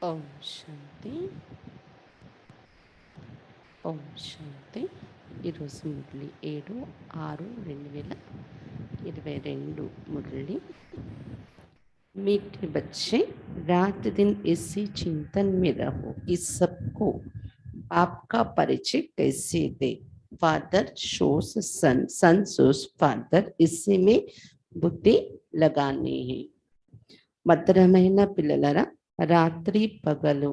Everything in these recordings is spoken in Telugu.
ఓం శాంతి. ఓం శాంతి. ఈరోజు మురళి 7/6/2022 मुरली। मीठे बच्चे, रात दिन इसी चिंतन में रहो कि सबको आपका परिचय कैसे दे। फादर शोस सन, सन शोस फादर, इसी में बुद्धि लगानी है। మధురమైన పిల్లలరా, రాత్రి పగలు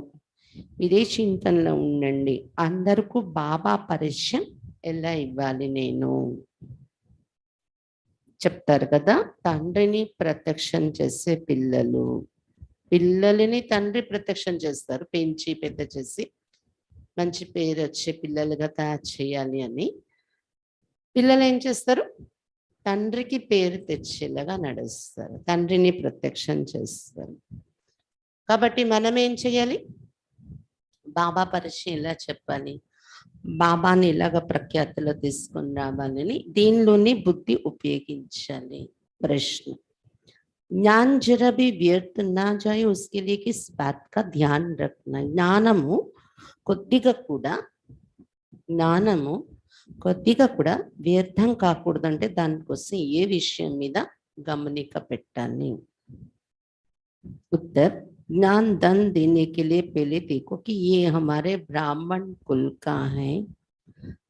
ఇదే చింతనలో ఉండండి. అందరికీ బాబా పరిచయం ఎలా ఇవ్వాలి నేను చెప్తారు కదా. తండ్రిని ప్రత్యక్షం చేసే పిల్లలని తండ్రి ప్రత్యక్షం చేస్తారు, పెంచి పెద్ద చేసి మంచి పేరు వచ్చే పిల్లలుగా తయారు చేయాలి అని. పిల్లలు ఏం చేస్తారు? తండ్రికి పేరు తెచ్చేలాగా నడుస్తారు, తండ్రిని ప్రత్యక్షం చేస్తారు. కాబట్టి మనం ఏం చేయాలి? బాబా పరిచయం ఎలా చెప్పాలి, బాబాని ఎలాగ ప్రఖ్యాతిలో తీసుకుని రావాలని దీనిలోని బుద్ధి ఉపయోగించాలి. ప్రశ్న, ज्ञान जरा भी व्यर्थ ना जाए उसके लिए किस बात का ध्यान रखना। జ్ఞానము కొద్దిగా కూడా వ్యర్థం కాకూడదంటే దానికోసం ఏ విషయం మీద గమనిక పెట్టాలి? उत्तर, ज्ञान धन देने के लिए पहले देखो कि ये हमारे ब्राह्मण कुल का है।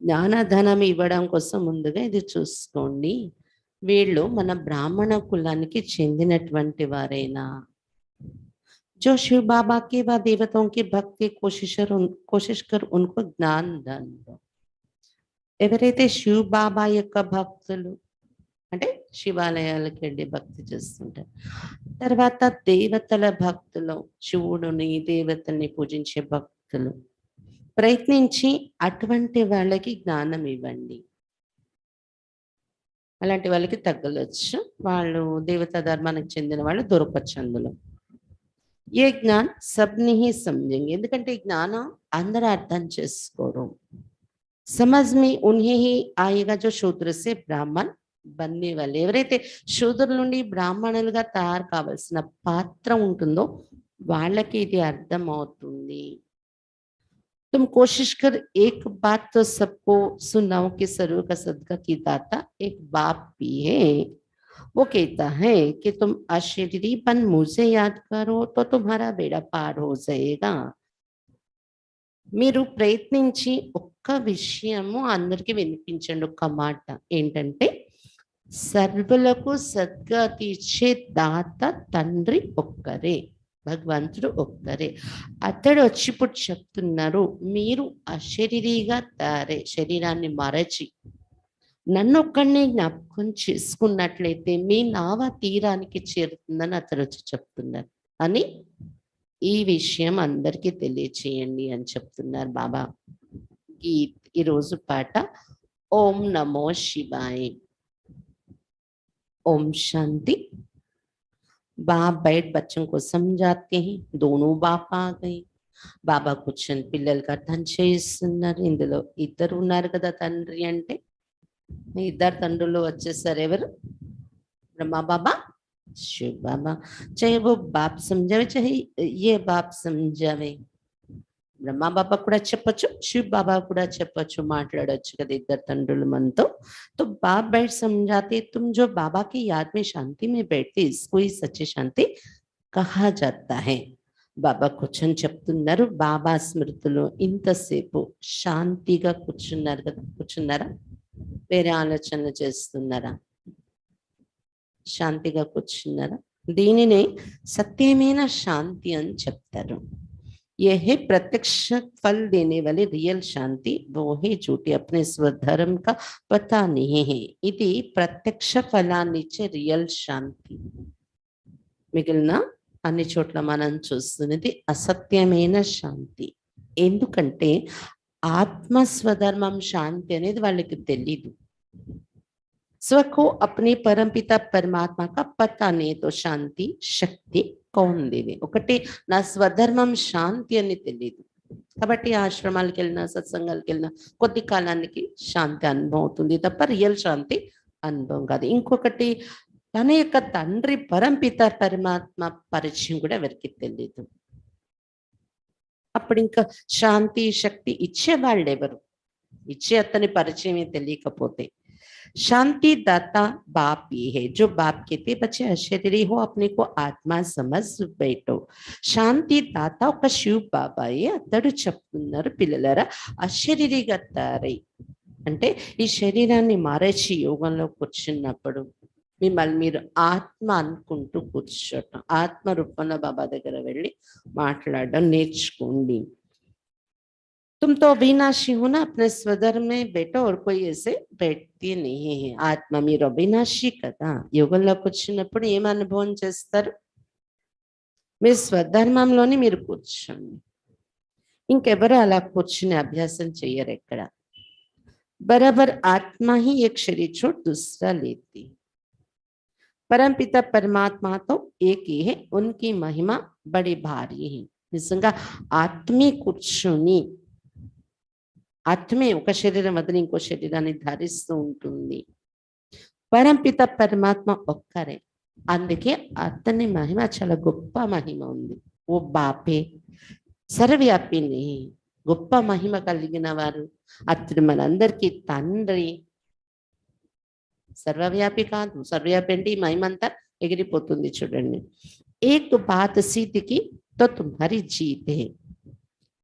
జ్ఞానధనం ఇవ్వడం కోసం ముందుగా ఇది చూసుకోండి, వీళ్ళు మన బ్రాహ్మణ కులానికి చెందినటువంటి వారేనా? जो शिव बाबा के व देवताओं के भक्त के कोशिश कर उनको ज्ञान धन दो। ఎవరైతే శివ బాబా యొక్క భక్తులు అంటే శివాలయాలకు వెళ్ళి భక్తి చేస్తుంటారు, తర్వాత దేవతల భక్తులు, శివుడిని దేవతల్ని పూజించే భక్తులు, ప్రయత్నించి అటువంటి వాళ్ళకి జ్ఞానం ఇవ్వండి. అలాంటి వాళ్ళకి తగ్గలొచ్చు, వాళ్ళు దేవతా ధర్మానికి చెందిన వాళ్ళు దొరకచ్చు అందులో. ఏ జ్ఞాన్ సబ్ని హీ సమझेंगे, ఎందుకంటే ఈ జ్ఞానం అందరూ అర్థం చేసుకోరు. समझ में उन्हें ही आएगा जो शूद्र से ब्राह्मण बनने वाले, ఎవరైతే శూద్రుల నుండి బ్రాహ్మణులుగా తయారు కావాల్సిన పాత్ర ఉంటుందో వాళ్ళకి ఇది అర్థం అవుతుంది. तुम कोशिश कर एक बात तो सबको सुनाओ कि सर्व का सदका की दाता एक बाप भी है। वो कहता है कि तुम अशरीरीपन मुझे याद करो तो तुम्हारा बेड़ा पार हो जाएगा। మీరు ప్రయత్నించి ఒక్క విషయము అందరికి వినిపించండి. ఒక్క మాట ఏంటంటే, సర్వులకు సద్గతి ఇచ్చే దాత తండ్రి ఒక్కరే, భగవంతుడు ఒక్కరే. అతడు వచ్చి ఇప్పుడు చెప్తున్నారు, మీరు అశరీరిగా తయారై శరీరాన్ని మరచి నన్ను ఒక్కడిని జ్ఞాపకం చేసుకున్నట్లయితే మీ నావ తీరానికి చేరుతుందని అతడు వచ్చి చెప్తున్నారు అని ఈ విషయం అందరికీ తెలియచేయండి అని చెప్తున్నారు బాబా. ఈరోజు పాట ఓం నమో శివాయ. ओम शांति। बाप बैठ बच्चों को समझाते हैं, दोनों बाप आ गए. బాబా కూర్చొని పిల్లలకి అర్థం చేస్తున్నారు. ఇందులో ఇద్దరు ఉన్నారు కదా తండ్రి అంటే, ఇద్దరు తండ్రులు వచ్చేసారు. ఎవరు? బ్రహ్మ బాబా, शिव बाबा. चाहे वो बाप समझावे चाहे ये बाप समझावे, బ్రహ్మ బాబా కూడా చెప్పచ్చు, శివ్ బాబా కూడా చెప్పచ్చు, మాట్లాడచ్చు కదా ఇద్దరు తండ్రులు మనతో. तो बाप बैठ समझाते, तुम जो बाबा की याद में शांति में बैठते इसको ही सच्ची शांति कहा जाता है. బాబా కూర్చొని చెప్తున్నారు, బాబా స్మృతిలో ఇంతసేపు శాంతిగా కూర్చున్నారు కదా. కూర్చున్నారా? వేరే ఆలోచనలు చేస్తున్నారా? శాంతిగా కూర్చున్నారా? దీనినే సత్యమైన శాంతి అని చెప్తారు. यह है प्रत्यक्ष फल देने वाली रियल शांति, वो है झूठी अपने स्वधर्म का पता नहीं है. ఇది ప్రత్యక్ష ఫలాన్నిచ్చే రియల్ శాంతి. మిగిలిన అన్ని చోట్ల మనం చూస్తున్నది అసత్యమైన శాంతి. ఎందుకంటే ఆత్మ స్వధర్మం శాంతి అనేది వాళ్ళకి తెలీదు. स्व को अपने परमपिता परमात्मा का पता नहीं तो శాంతి శక్తి కౌన్ దేవి. ఒకటి నా స్వధర్మం శాంతి అని తెలియదు కాబట్టి ఆశ్రమాలకు వెళ్ళినా సత్సంగాలకు వెళ్ళినా కొద్ది కాలానికి శాంతి అనుభవం అవుతుంది తప్ప రియల్ శాంతి అనుభవం కాదు. ఇంకొకటి తన యొక్క తండ్రి పరంపిత పరమాత్మ పరిచయం కూడా ఎవరికి తెలియదు. అప్పుడు ఇంకా శాంతి శక్తి ఇచ్చే వాళ్ళు ఎవరు? ఇచ్చే అతని పరిచయమే తెలియకపోతే. शांति दाता बाप ही है, जो बाप कहते बच्चे अशरीरी हो, अपने को आत्मा समझ बैठो. శాంతి దాత ఒక శివ్ బాబాయే అతడు చెప్తున్నారు, పిల్లలరా అశరీరిగా తయారై అంటే ఈ శరీరాన్ని మారేసి యోగంలో కూర్చున్నప్పుడు మిమ్మల్ని మీరు ఆత్మ అనుకుంటూ కూర్చోటం, ఆత్మ రూపంలో బాబా దగ్గర వెళ్ళి మాట్లాడడం నేర్చుకోండి. तुम तो अविनाशी हो ना, अपने स्वधर्म में बैठो और कोई ऐसे बैठती नहीं है. ఆత్మ మీరు అవినాశి కదా, యోగంలోకి వచ్చినప్పుడు ఏం అనుభవం చేస్తారు? మీ స్వధర్మంలోని మీరు కూర్చోండి. ఇంకెవరు అలా కూర్చుని అభ్యాసం చెయ్యరు ఎక్కడ. बराबर आत्मा ही एक शरीर छोड़ दूसरा लेती. परमपिता परमात्मा तो एक ही है, उनकी महिमा बड़ी भारी है. నిజంగా ఆత్మే కూర్చుని ఆత్మే ఒక శరీరం వదిలి ఇంకో శరీరాన్ని ధరిస్తూ ఉంటుంది. పరంపిత పరమాత్మ ఒక్కరే, అందుకే అతని మహిమ చాలా గొప్ప మహిమ ఉంది. ఓ బాపే సర్వవ్యాపిని, గొప్ప మహిమ కలిగిన వారు. అతడు మనందరికీ తండ్రి. సర్వవ్యాపి కాదు, సర్వవ్యాపి అంటే ఈ మహిమ అంతా ఎగిరిపోతుంది చూడండి. ఏక్ బాత్ సీతికి తో తుమ్హారి జీతే.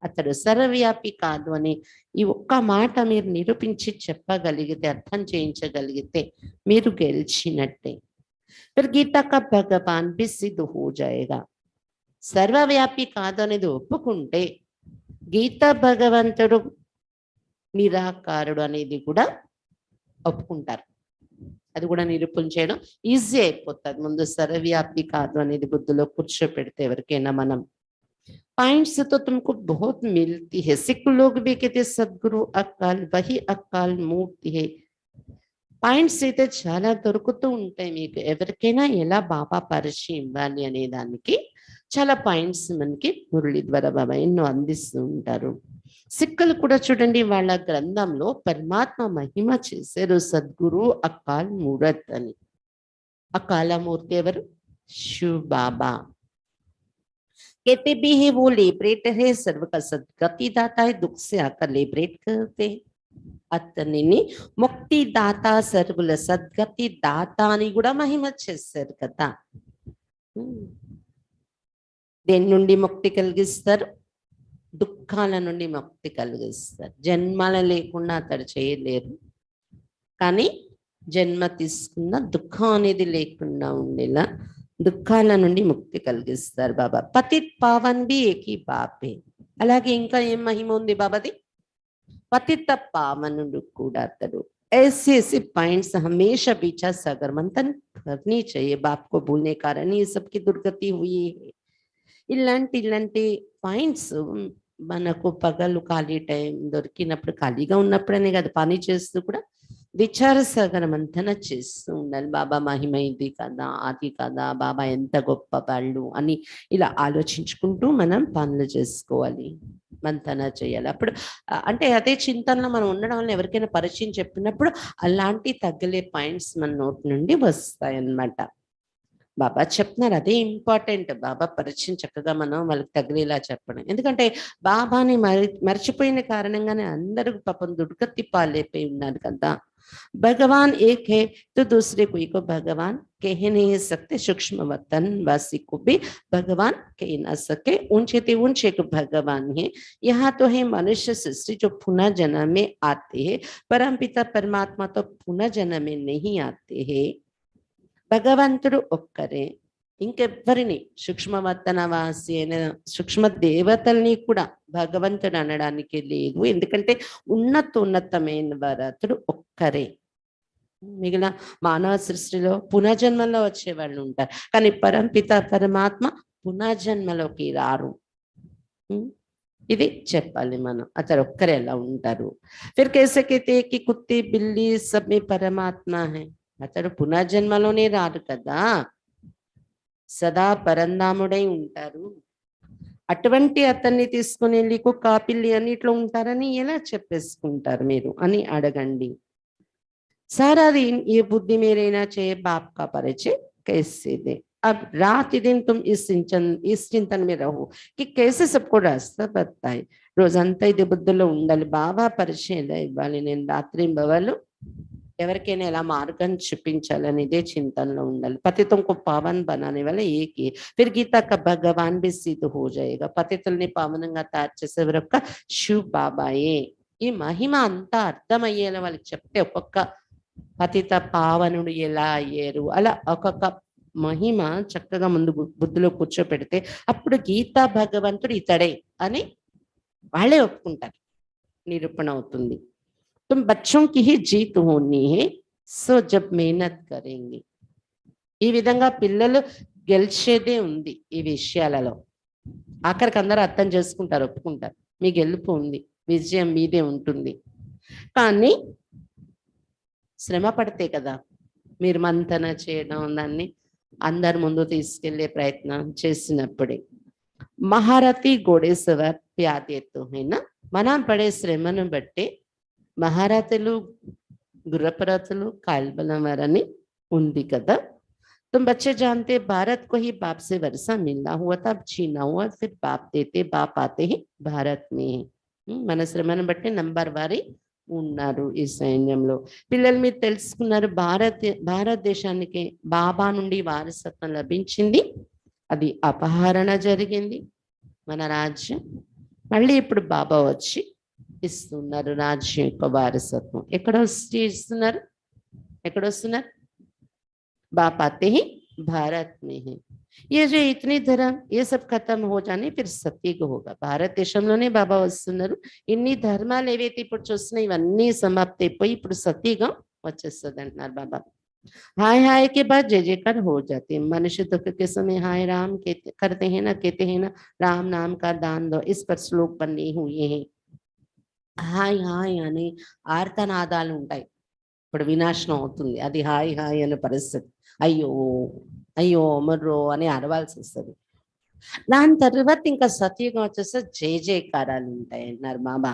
అతడు సర్వవ్యాపి కాదు అని ఈ ఒక్క మాట మీరు నిరూపించి చెప్పగలిగితే, అర్థం చేయించగలిగితే మీరు గెలిచినట్టే. फिर गीता का भगवान भी सिद्ध हो जाएगा. సర్వవ్యాపి కాదు అనేది ఒప్పుకుంటే గీత భగవంతుడు నిరాకారుడు అనేది కూడా ఒప్పుకుంటారు. అది కూడా నిరూపించడం ఈజీ అయిపోతుంది. ముందు సర్వవ్యాపి కాదు అనేది బుద్ధిలో కూర్చోపెడితే ఎవరికైనా మనం पॉइंट्स तो तुमको बहुत मिलती है. सिख लोग भी कहते सदगुरु अकाल वही अकाल मूर्ति है. పాయింట్స్ అయితే చాలా దొరుకుతూ ఉంటాయి మీకు. ఎవరికైనా ఎలా బాబా పరిచయం ఇవ్వాలి అనే దానికి చాలా పాయింట్స్ మనకి మురళి ద్వారా బాబా ఎన్నో అందిస్తూ ఉంటారు. సిక్కులు కూడా చూడండి, వాళ్ళ గ్రంథంలో పరమాత్మ మహిమ చేశారు, సద్గురు అకాల్ మూరత్ అని. అకాల మూర్తి ఎవరు? శివ్ బాబా. कहते भी है वो लिबरेटर है, सर्व का सदगति दाता है, दुख से आकर लिबरेट करते. అతనిని ముక్తి దాత, సర్వుల సద్గతి దాత అని కూడా మహిమ చేశారు కదా. దేని నుండి ముక్తి కలిగిస్తారు? దుఃఖాల నుండి ముక్తి కలిగిస్తారు. జన్మల లేకుండా అతడు చేయలేరు, కానీ జన్మ తీసుకున్న దుఃఖం అనేది లేకుండా ఉండేలా దుఃఖాల నుండి ముక్తి కలిగిస్తారు బాబా. పతిత్ పావన్ బి ఏకీ బాపే. అలాగే ఇంకా ఏం మహిమ ఉంది బాబాది? పతిత పావనుడు కూడా అతడు. ऐसे ऐसे पॉइंट्स हमेशा पीछा सागर मंथन करनी चाहिए. बाप को भूलने कारण ये सबकी दुर्गति हुई है. ఇలాంటి పాయింట్స్ మనకు పగలు ఖాళీ టైం దొరికినప్పుడు, ఖాళీగా ఉన్నప్పుడనే కాదు, పని చేస్తూ కూడా విచార సాగర మంథన చేస్తూ ఉండాలి. బాబా మహిమ ఇది కదా, అది కదా, బాబా ఎంత గొప్ప వాళ్ళు అని ఇలా ఆలోచించుకుంటూ మనం పనులు చేసుకోవాలి, మంథన చేయాలి. అప్పుడు అంటే అదే చింతనలో మనం ఉండడం వల్ల ఎవరికైనా పరిచయం చెప్పినప్పుడు అలాంటి తగ్గలే పాయింట్స్ మన నోటి నుండి వస్తాయి అన్నమాట. బాబా చెప్తున్నారు, అదే ఇంపార్టెంట్. బాబా పరిచయం చక్కగా మనం వాళ్ళకి తగిలేలా చెప్పడం. ఎందుకంటే బాబాని మర్చిపోయిన కారణంగానే అందరూ పాపం దుర్గతి పాలైపోయి ఉన్నారు కదా. भगवान एक है तो दूसरे कोई को भगवान कह नहीं सकते. सूक्ष्म वतन वासी को भी भगवान कह ना सके. ऊंचे ते ऊंचे को भगवान है. यहाँ तो है मनुष्य सृष्टि जो पुनः जन्म में आते हैं. परमपिता परमात्मा तो पुनः जन्म में नहीं आते हैं. భగవంతుడు ఒక్కరే, ఇంకెవ్వరిని సూక్ష్మవతనవాసి అయిన సూక్ష్మ దేవతల్ని కూడా భగవంతుడు అనడానికి లేదు. ఎందుకంటే ఉన్నతమైన వారతుడు ఒక్కరే. మిగిలిన మానవ సృష్టిలో పునర్జన్మలో వచ్చే వాళ్ళు ఉంటారు, కానీ పరంపిత పరమాత్మ పునర్జన్మలోకి రారు. ఇది చెప్పాలి మనం. అతడు ఒక్కరే ఎలా ఉంటారు. ఫిర్ कैसे कहते कि कुत्ते बिल्ली सब में परमात्मा है. అతడు పునర్జన్మలోనే రాడు కదా, సదా పరంధాముడై ఉంటారు. అటువంటి అతన్ని తీసుకుని వెళ్ళి కాపిల్లి అన్నిట్లో ఉంటారని ఎలా చెప్పేసుకుంటారు మీరు అని అడగండి. సారా दिन ये बुद्धि में रहना चाहिए, बाप का परिचय कैसे दे. अब रात दिन तुम इस चिंतन में रहो कि कैसे सबको रास्ता बताए. రోజంతా ఇది బుద్ధిలో ఉండాలి. బాబా పరిచయం ఇవ్వాలి. నేను రాత్రి బవలు ఎవరికైనా ఎలా మార్గం చూపించాలని ఇదే చింతనలో ఉండాలి. పతితం को पावन बनाने वाले एक ही. फिर गीता का भगवान भी सिद्ध हो जाएगा. పతితుల్ని పావనంగా తయారు చేసే వరకు శివ్ బాబాయే. ఈ మహిమ అంతా అర్థమయ్యేలా వాళ్ళకి చెప్తే ఒక్కొక్క పతిత పావనుడు ఎలా అయ్యారు అలా ఒక్కొక్క మహిమ చక్కగా ముందు బుద్ధిలో కూర్చోపెడితే అప్పుడు గీతా భగవంతుడు ఇతడే అని వాళ్ళే ఒప్పుకుంటారు. నిరూపణ అవుతుంది. तुम बच्चों की ही जीत होनी है, సో జబ్ మెహనత్ కరేంగి. ఈ విధంగా పిల్లలు గెలిచేదే ఉంది ఈ విషయాలలో. ఆఖరికి అందరూ అర్థం చేసుకుంటారు, ఒప్పుకుంటారు. మీ గెలుపు ఉంది, విజయం మీదే ఉంటుంది. కానీ శ్రమ పడితే కదా మీరు మంతన చేయడం, దాన్ని అందరి ముందు తీసుకెళ్లే ప్రయత్నం చేసినప్పుడే. మహారథి గోడే సవార్ ప్యాదేతో అయినా మనం పడే శ్రమను బట్టి మహారథులు గుర్రపరథులు కాల్బలం వారని ఉంది కదా. तुम बच्चे जानते भारत को ही बाप से वर्षा मिलना हुआ था, अब छीना हुआ, फिर बाप देते बाप आते ही भारत में. మన శ్రమను బట్టి నంబర్ వారి ఉన్నారు ఈ సైన్యంలో. పిల్లలు మీరు తెలుసుకున్నారు, భారతదేశానికి బాబా నుండి వారసత్వం లభించింది. అది అపహరణ జరిగింది మన రాజ్యం. మళ్ళీ ఇప్పుడు బాబా వచ్చి ఇస్తున్నారు రాజ్యం యొక్క వారసత్వం. ఎక్కడ వచ్చి ఇస్తున్నారు? ఎక్కడ వస్తున్నారు? बाप आते ही भारत में है. ये जो इतनी धर्म ये सब खत्म हो जाने फिर సత్యయుగం होगा. భారతదేశంలోనే బాబా వస్తున్నారు. ఇన్ని ధర్మాలు ఏవైతే ఇప్పుడు చూస్తున్నాయి ఇవన్నీ సమాప్తి అయిపోయి ఇప్పుడు సత్యయుగం వచ్చేస్తుంది అంటున్నారు బాబా. हाय हाय के बाद जय जयकार हो जाते हैं. मनुष्य दुख के समय हाय राम करते हैं ना, कहते हैं ना राम नाम का दान दो. इस पर श्लोक बने हुए हैं. హాయ్ హాయ్ అని ఆర్తనాదాలు ఉంటాయి. ఇప్పుడు వినాశనం అవుతుంది, అది హాయ్ హాయ్ అనే పరిస్థితి. అయ్యో అయ్యో మర్రో అని అరవాల్సి వస్తుంది. దాని తర్వాత ఇంకా సత్యుగం వచ్చేస్తే జయ జయకారాలు ఉంటాయి అన్నారు బాబా.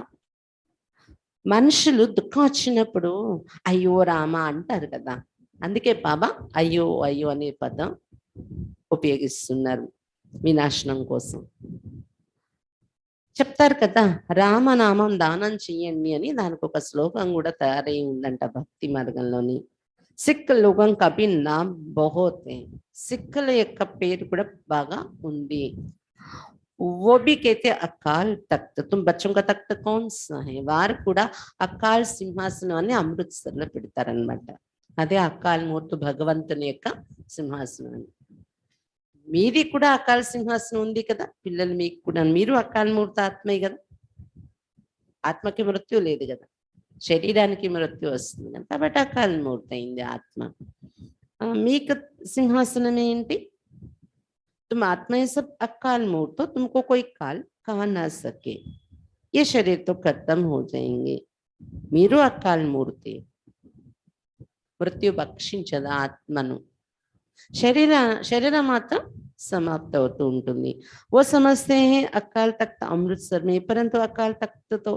మనుషులు దుఃఖం వచ్చినప్పుడు అయ్యో రామ అంటారు కదా, అందుకే బాబా అయ్యో అయ్యో అనే పదం ఉపయోగిస్తున్నారు వినాశనం కోసం. చెప్తారు కదా రామనామం దానం చెయ్యండి అని, దానికి ఒక శ్లోకం కూడా తయారై ఉందంట భక్తి మార్గంలోని. సిక్ లోగం కభీ నామ్ బహుత్ హై. సిక్కుల యొక్క పేరు కూడా బాగా ఉంది. वो भी कहते अकाल तख्त. तुम बच्चों का तख्त कौन सा है? వారు కూడా అకాల్ సింహాసనం అని అమృత్సర్లో పెడతారనమాట. అదే అకాల్ మూర్తి భగవంతుని యొక్క సింహాసనం అని. మీది కూడా అకాల సింహాసనం ఉంది కదా పిల్లలు, మీకు కూడా మీరు అకాల మూర్తి ఆత్మే కదా. ఆత్మకి మృత్యు లేదు కదా, శరీరానికి మృత్యు వస్తుంది కదా, కాబట్టి అకాల మూర్తి అయింది ఆత్మ. మీకు సింహాసనం ఏంటి? तुम आत्मा ये सब अकाल मूर्त हो, तुमको कोई काल कहा ना सके. ये शरीर तो खत्म हो जाएंगे. మీరు అకాల మూర్తి, మృత్యు భక్షించదు ఆత్మను. శరీరం మాత్రం సమాప్త అవుతూ ఉంటుంది. वो समझते हैं अकाल तख्त अमृतसर में, परंतु अकाल तख्त तो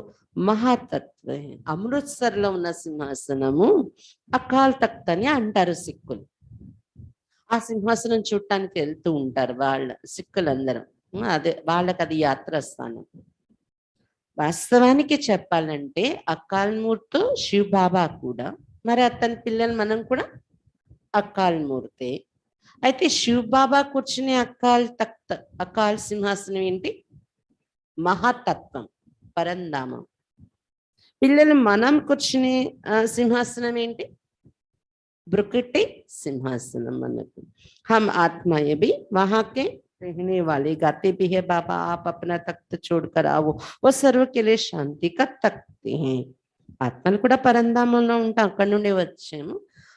మహాతత్వ. అమృత్సర్లో ఉన్న సింహాసనము అకాల్ తఖ్త్ అని అంటారు సిక్కులు. ఆ సింహాసనం చూడటానికి వెళ్తూ ఉంటారు వాళ్ళ సిక్కులందరూ. అదే వాళ్ళకి అది యాత్ర స్థానం. వాస్తవానికి చెప్పాలంటే అకాల్ మూర్తి శివ్ బాబా కూడా, మరి అతని పిల్లలు మనం కూడా అకాల్ మూర్తి. అయితే శివ్ బాబా కూర్చునే అకాల్ తఖ్త్ అకాల్ సింహాసనం ఏంటి? మహాతత్వం, పరంధామం. పిల్లలు మనం కూర్చునే సింహాసనం ఏంటి? ब्रुकटे सिंहासनम मनक. हम आत्माएं भी वहां के रहने वाले, गाते भी है बाबा आप अपना तख्त छोड़कर आओ, वो सर्व के लिए शांति का तख्त हैं. ఆత్మలు కూడా పరంధామంలో ఉంటాం, అక్కడి నుండి వచ్చాము.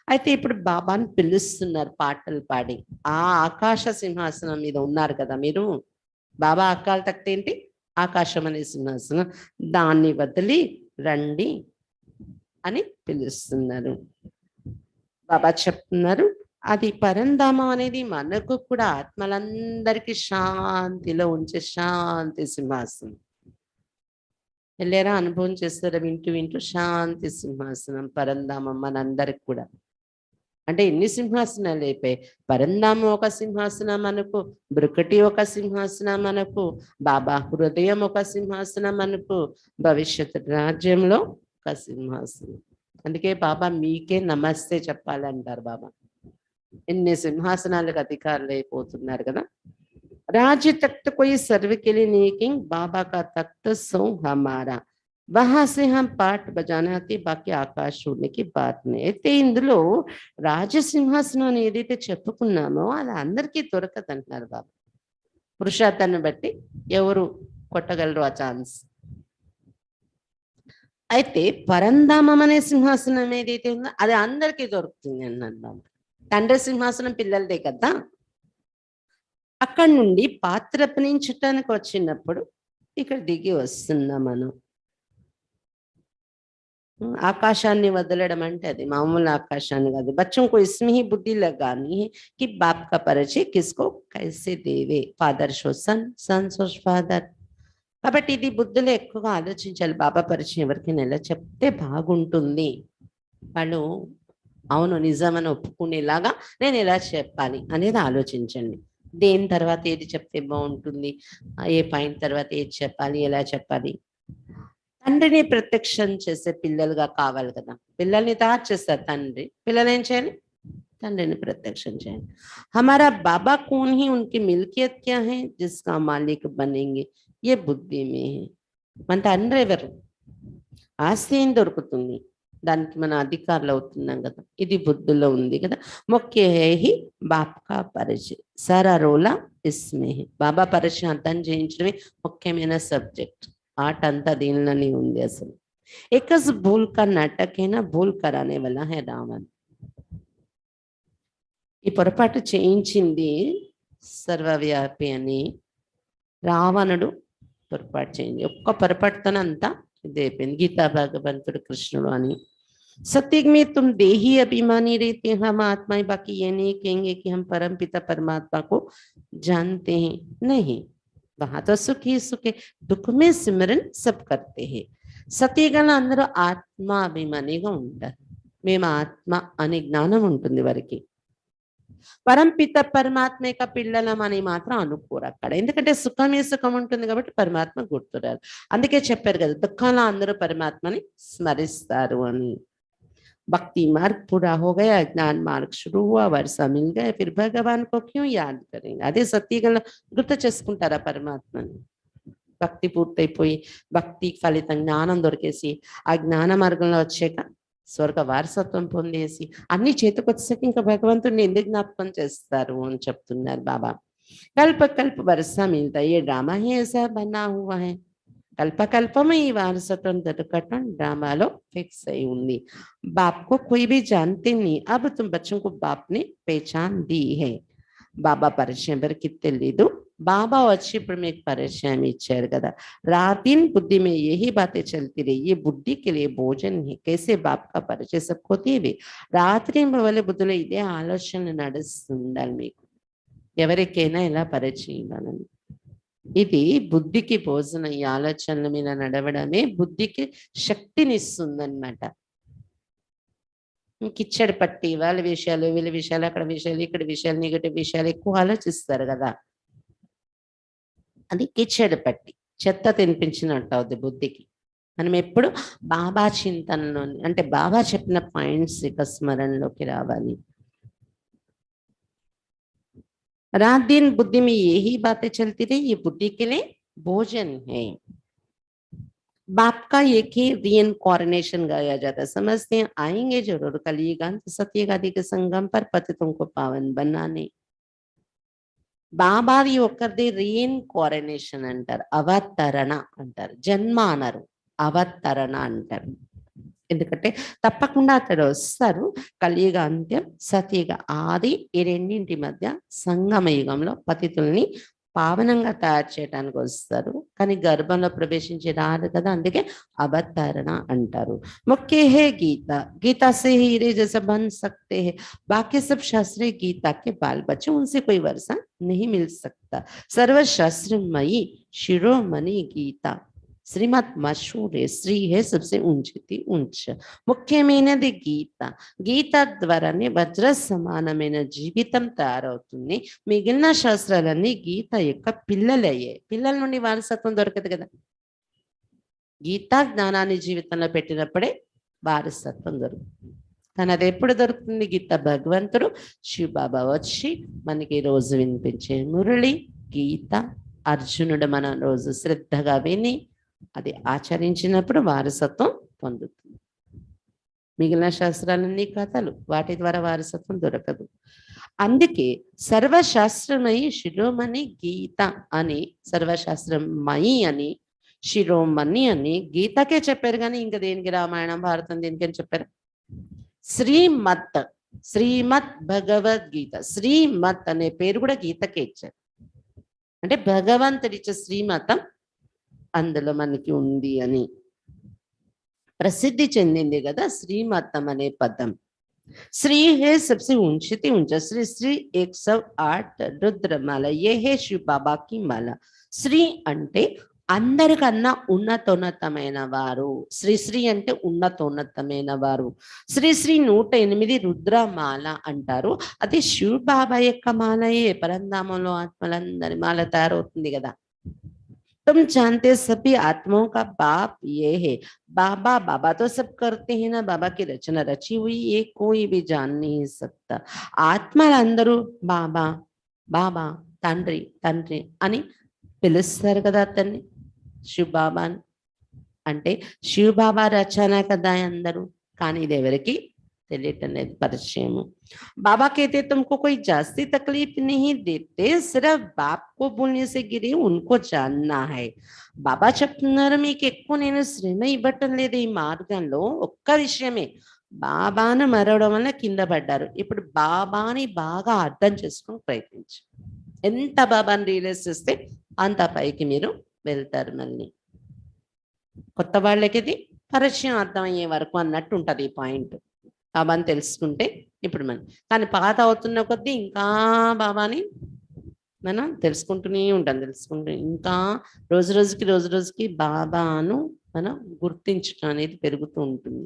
అయితే ఇప్పుడు బాబాని పిలుస్తున్నారు పాటలు పాడి. ఆ ఆకాశ సింహాసనం మీద ఉన్నారు కదా మీరు. బాబా అకాల తఖ్త్ ఏంటి? ఆకాశం అనే సింహాసనం. దాన్ని వదిలి రండి అని పిలుస్తున్నారు. బాబా చెప్తున్నారు అది పరంధామం అనేది మనకు కూడా ఆత్మలందరికీ శాంతిలో ఉంచే శాంతి సింహాసనం. వెళ్ళారా, అనుభవం చేస్తారా? వింటూ వింటూ శాంతి సింహాసనం పరంధామం మనందరికి కూడా. అంటే ఎన్ని సింహాసనాలు అయిపోయి, పరంధామం ఒక సింహాసనం మనకు, బ్రుకటి ఒక సింహాసనం మనకు, బాబా హృదయం ఒక సింహాసనం మనకు, భవిష్యత్ రాజ్యంలో ఒక సింహాసనం. అందుకే బాబా మీకే నమస్తే చెప్పాలంటారు బాబా. ఎన్ని సింహాసనాలకు అధికారులు అయిపోతున్నారు కదా. राज्य तख्त कोई सर्व के लिए नहीं किंग, बाबा का तख्त सो हमारा, वहां से हम पाठ बजाना आती, बाकी ఆకాశ చూడడానికి బాత్ నే. అయితే ఇందులో రాజసింహాసనం అని ఏదైతే చెప్పుకున్నామో అది అందరికీ దొరకదు అంటున్నారు బాబా. పురుషార్థాన్ని బట్టి ఎవరు కొట్టగలరు ఆ ఛాన్స్. అయితే పరంధామం అనే సింహాసనం ఏదైతే ఉందో అది అందరికీ దొరుకుతుంది అన్నారు బాబా. తండ్రి సింహాసనం పిల్లలదే కదా. అక్కడి నుండి పాత్ర అభినయించటానికి వచ్చినప్పుడు ఇక్కడ దిగి వస్తున్నాం మనం. ఆకాశాన్ని వదలడం అంటే అది మామూలు ఆకాశాన్ని కాదు. बच्चों को इसमें ही बुद्धि लगानी है कि बाप का परिचय किसको कैसे देवे, फादर शो सन, सन शो फादర్. కాబట్టి ఇది బుద్ధిలో ఎక్కువగా ఆలోచించాలి. బాబా పరిచయం ఎవరికైనా ఎలా చెప్తే బాగుంటుంది, వాళ్ళు అవును నిజమని ఒప్పుకునేలాగా నేను ఎలా చెప్పాలి అనేది ఆలోచించండి. దేని తర్వాత ఏది చెప్తే బాగుంటుంది, ఏ పాయింట్ తర్వాత ఏది చెప్పాలి, ఎలా చెప్పాలి. తండ్రిని ప్రత్యక్షం చేసే పిల్లలుగా కావాలి కదా. పిల్లల్ని తయారు చేస్తారు తండ్రి, పిల్లలు ఏం చేయాలి, తండ్రిని ప్రత్యక్షం చేయాలి. हमारा बाबा कौन ही उनकी मिल्कियत क्या है जिसका मालिक बनेंगे, ये बुद्धि में है. మన తండ్రి ఎవరు, ఆస్తి ఏం దొరుకుతుంది, దానికి మన అధికారులు అవుతున్నాం కదా. ఇది బుద్ధిలో ఉంది కదా. ముఖ్య హి బాప్ కా పరిచయం, సారా రోలా ఇస్మే హి. బాబా పరిచయం అర్థం చేయించడమే ముఖ్యమైన సబ్జెక్ట్. ఆట అంతా దీనిలోనే ఉంది అసలు. एकस भूल का नाटक है ना, भूल कराने वाला है रावण. ఈ పొరపాటు చేయించింది సర్వవ్యాపి అని రావణుడు పొరపాటు చేయింది. ఒక్క పొరపాటుతోనే అంతా ఇదైపోయింది. గీతా భగవంతుడు కృష్ణుడు అని. सत्युग में तुम देही अभिमानी रहते हैं, हम आत्माएं, बाकी ये नहीं कहेंगे कि हम परम पिता परमात्मा को जानते हैं. नहीं, वहां तो सुख ही सुख है, दुख में सिमरन सब करते हैं. సత్యగల అందరూ ఆత్మ అభిమానిగా ఉంటారు. మేము ఆత్మ అనే జ్ఞానం ఉంటుంది వారికి. పరంపిత పరమాత్మ యొక్క పిల్లలమని మాత్రం అనుకోరు అక్కడ. ఎందుకంటే సుఖమే సుఖం ఉంటుంది కాబట్టి పరమాత్మ గుర్తురారు. అందుకే చెప్పారు కదా, దుఃఖంలో అందరూ పరమాత్మని స్మరిస్తారు అని. भक्ति मार्ग पूरा हो गया, ज्ञान मार्ग शुरू हुआ, वर्षा मिल गए, फिर भगवान को क्यों याद करेंगे. అదే సత్యగల గుర్తు చేసుకుంటారా పరమాత్మని. భక్తి పూర్తయిపోయి భక్తి ఫలితం జ్ఞానం దొరికేసి ఆ జ్ఞాన మార్గంలో వచ్చాక స్వర్గ వారసత్వం పొందేసి అన్ని చేతికి వచ్చేసరికి ఇంకా భగవంతుడిని ఎందుకు జ్ఞాపకం చేస్తారు అని చెప్తున్నారు బాబా. కల్ప కల్ప వర్షా మిల్తా, ఏ డ్రామా హై ఐసా బనా హువా హై. కల్పకల్పం ఈ వారసత్వం దొరకటం డ్రామాలో ఫిక్స్ అయి ఉంది. बाप को कोई भी जानते नहीं, अब तुम बच्चों को बाप ने पहचान दी है. బాబా పరిచయం ఎవరికి తెలియదు, బాబా వచ్చి ఇప్పుడు మీకు పరిచయం ఇచ్చారు కదా. రాతిన్ బుద్ధి में यही बातें चलती रही, ये बुद्धि के लिए भोजन है. कैसे बाप का परिचय सबको देवे. రాత్రి వల్ల బుద్ధిలో ఇదే ఆలోచనలు నడుస్తుండాలి మీకు, ఎవరికైనా ఇలా పరిచయం ఇవ్వాలని. ఇది బుద్ధికి భోజనం. ఈ ఆలోచనల మీద నడవడమే బుద్ధికి శక్తినిస్తుందన్నమాట. కిచ్చడి పట్టి వాళ్ళ విషయాలు వీళ్ళ విషయాలు అక్కడ విషయాలు ఇక్కడ విషయాలు నెగటివ్ విషయాలు ఎక్కువ ఆలోచిస్తారు కదా. అది కిచ్చడి పట్టి చెత్త తినిపించినట్టు అవుద్ది బుద్ధికి. మనం ఎప్పుడు బాబా చింతనలోని, అంటే బాబా చెప్పిన పాయింట్స్ ఇక స్మరణలోకి రావాలి. रात दिन बुद्धि में यही बातें चलती रही, ये बुद्धि के लिए भोजन है. बाप का एक ही रीइनकार्नेशन गाया जाता है. समझते हैं आएंगे जरूर कलियुग अंत सत्यगादि के संगम पर पतितों को पावन बनाने. బాబాది ఒక్కరిది రీఇన్కార్నేషన్ అంటారు, అవతరణ అంటారు. జన్మ అనరు, అవతరణ అంటారు. ఎందుకంటే తప్పకుండా అతడు వస్తారు. కలియుగ అంత్యం, సతయుగ ఆది, ఈ రెండింటి మధ్య సంగమ యుగంలో పతితుల్ని పావనంగా తయారు చేయడానికి వస్తారు. కానీ గర్భంలో ప్రవేశించి రాదు కదా, అందుకే అవతరణ అంటారు. ముఖ్య హే గీత, गीता से ही हीरे जैसा बन सकते हैं. बाकी सब शास्त्र गीता के बाल बच्चे, उनसे कोई वर्षा नहीं मिल सकता. सर्वशास्त्रमयी शिरोमणि गीता, శ్రీమత్ మషూర్ శ్రీ హే సబ్సే ఊంచితి ఉంచ. ముఖ్యమైనది గీత. గీత ద్వారానే వజ్ర సమానమైన జీవితం తయారవుతుంది. మిగిలిన శాస్త్రాలన్నీ గీత యొక్క పిల్లలయ్యాయి. పిల్లల నుండి వారసత్వం దొరకదు కదా. గీతా జ్ఞానాన్ని జీవితంలో పెట్టినప్పుడే వారసత్వం దొరుకుతుంది. కానీ అది ఎప్పుడు దొరుకుతుంది? గీత భగవంతుడు శివబాబా వచ్చి మనకి రోజు వినిపించే మురళి గీత, అర్జునుడు మన రోజు శ్రద్ధగా విని అది ఆచరించినప్పుడు వారసత్వం పొందుతుంది. మిగిలిన శాస్త్రాలన్నీ కథలు, వాటి ద్వారా వారసత్వం దొరకదు. అందుకే సర్వశాస్త్రమయి శిరోమణి గీత అని, సర్వశాస్త్రమయి అని, శిరోమణి అని గీతకే చెప్పారు. కానీ ఇంకా దేనికి రామాయణం భారతం దేనికని చెప్పారు? శ్రీమత్, శ్రీమద్ భగవద్గీత. శ్రీమత్ అనే పేరు కూడా గీతకే ఇచ్చారు. అంటే భగవంతుడిచ్చే శ్రీమతం అందులో మనకి ఉంది అని ప్రసిద్ధి చెందింది కదా శ్రీమతం అనే పదం. श्री है सबसे ऊंची ऊंचा श्री श्री 108 रुद्रमाला ये है शिव बाबा की माला. శ్రీ అంటే అందరికన్నా ఉన్నతోన్నతమైన వారు. శ్రీ అంటే ఉన్నతోన్నతమైన వారు. శ్రీ శ్రీ 108 రుద్రమాల అంటారు. అది శివ బాబా యొక్క మాలయే. పరంధామంలో ఆత్మలందరి మాల తయారవుతుంది కదా. तुम जानते सभी आत्माओं का बाप ये है बाबा. बाबा तो सब करते हैं ना, बाबा की रचना रची हुई ये कोई भी जान नहीं सकता. ఆత్మలందరూ బాబా బాబా తండ్రి తండ్రి అని పిలుస్తారు కదా అతన్ని, శివ బాబా అంటే శివ బాబా రచన కదా అందరూ. కానీ ఇది ఎవరికి తెలియటం లేదు, పరిచయము. बाबा कहते तुमको कोई जास्ती तकलीफ नहीं देते, सिर्फ बाप को बोलने से गिरे उनको जानना है. బాబా చెప్తున్నారు మీకు ఎక్కువ నేను శ్రమ ఇవ్వటం లేదు ఈ మార్గంలో. ఒక్క విషయమే, బాబాను మరవడం వల్ల కింద పడ్డారు. ఇప్పుడు బాబాని బాగా అర్థం చేసుకుని ప్రయత్నించు. ఎంత బాబాని రియలైజ్ చేస్తే అంత పైకి మీరు వెళ్తారు. మళ్ళీ కొత్త వాళ్ళకి ఇది పరిచయం అర్థమయ్యే వరకు అన్నట్టు ఉంటది ఈ పాయింట్. బాబాని తెలుసుకుంటే ఇప్పుడు మనం, కానీ పాత అవుతున్న కొద్దీ ఇంకా బాబాని మనం తెలుసుకుంటూనే ఉంటాం. ఇంకా రోజు రోజుకి బాబాను మనం గుర్తించడం అనేది పెరుగుతూ ఉంటుంది.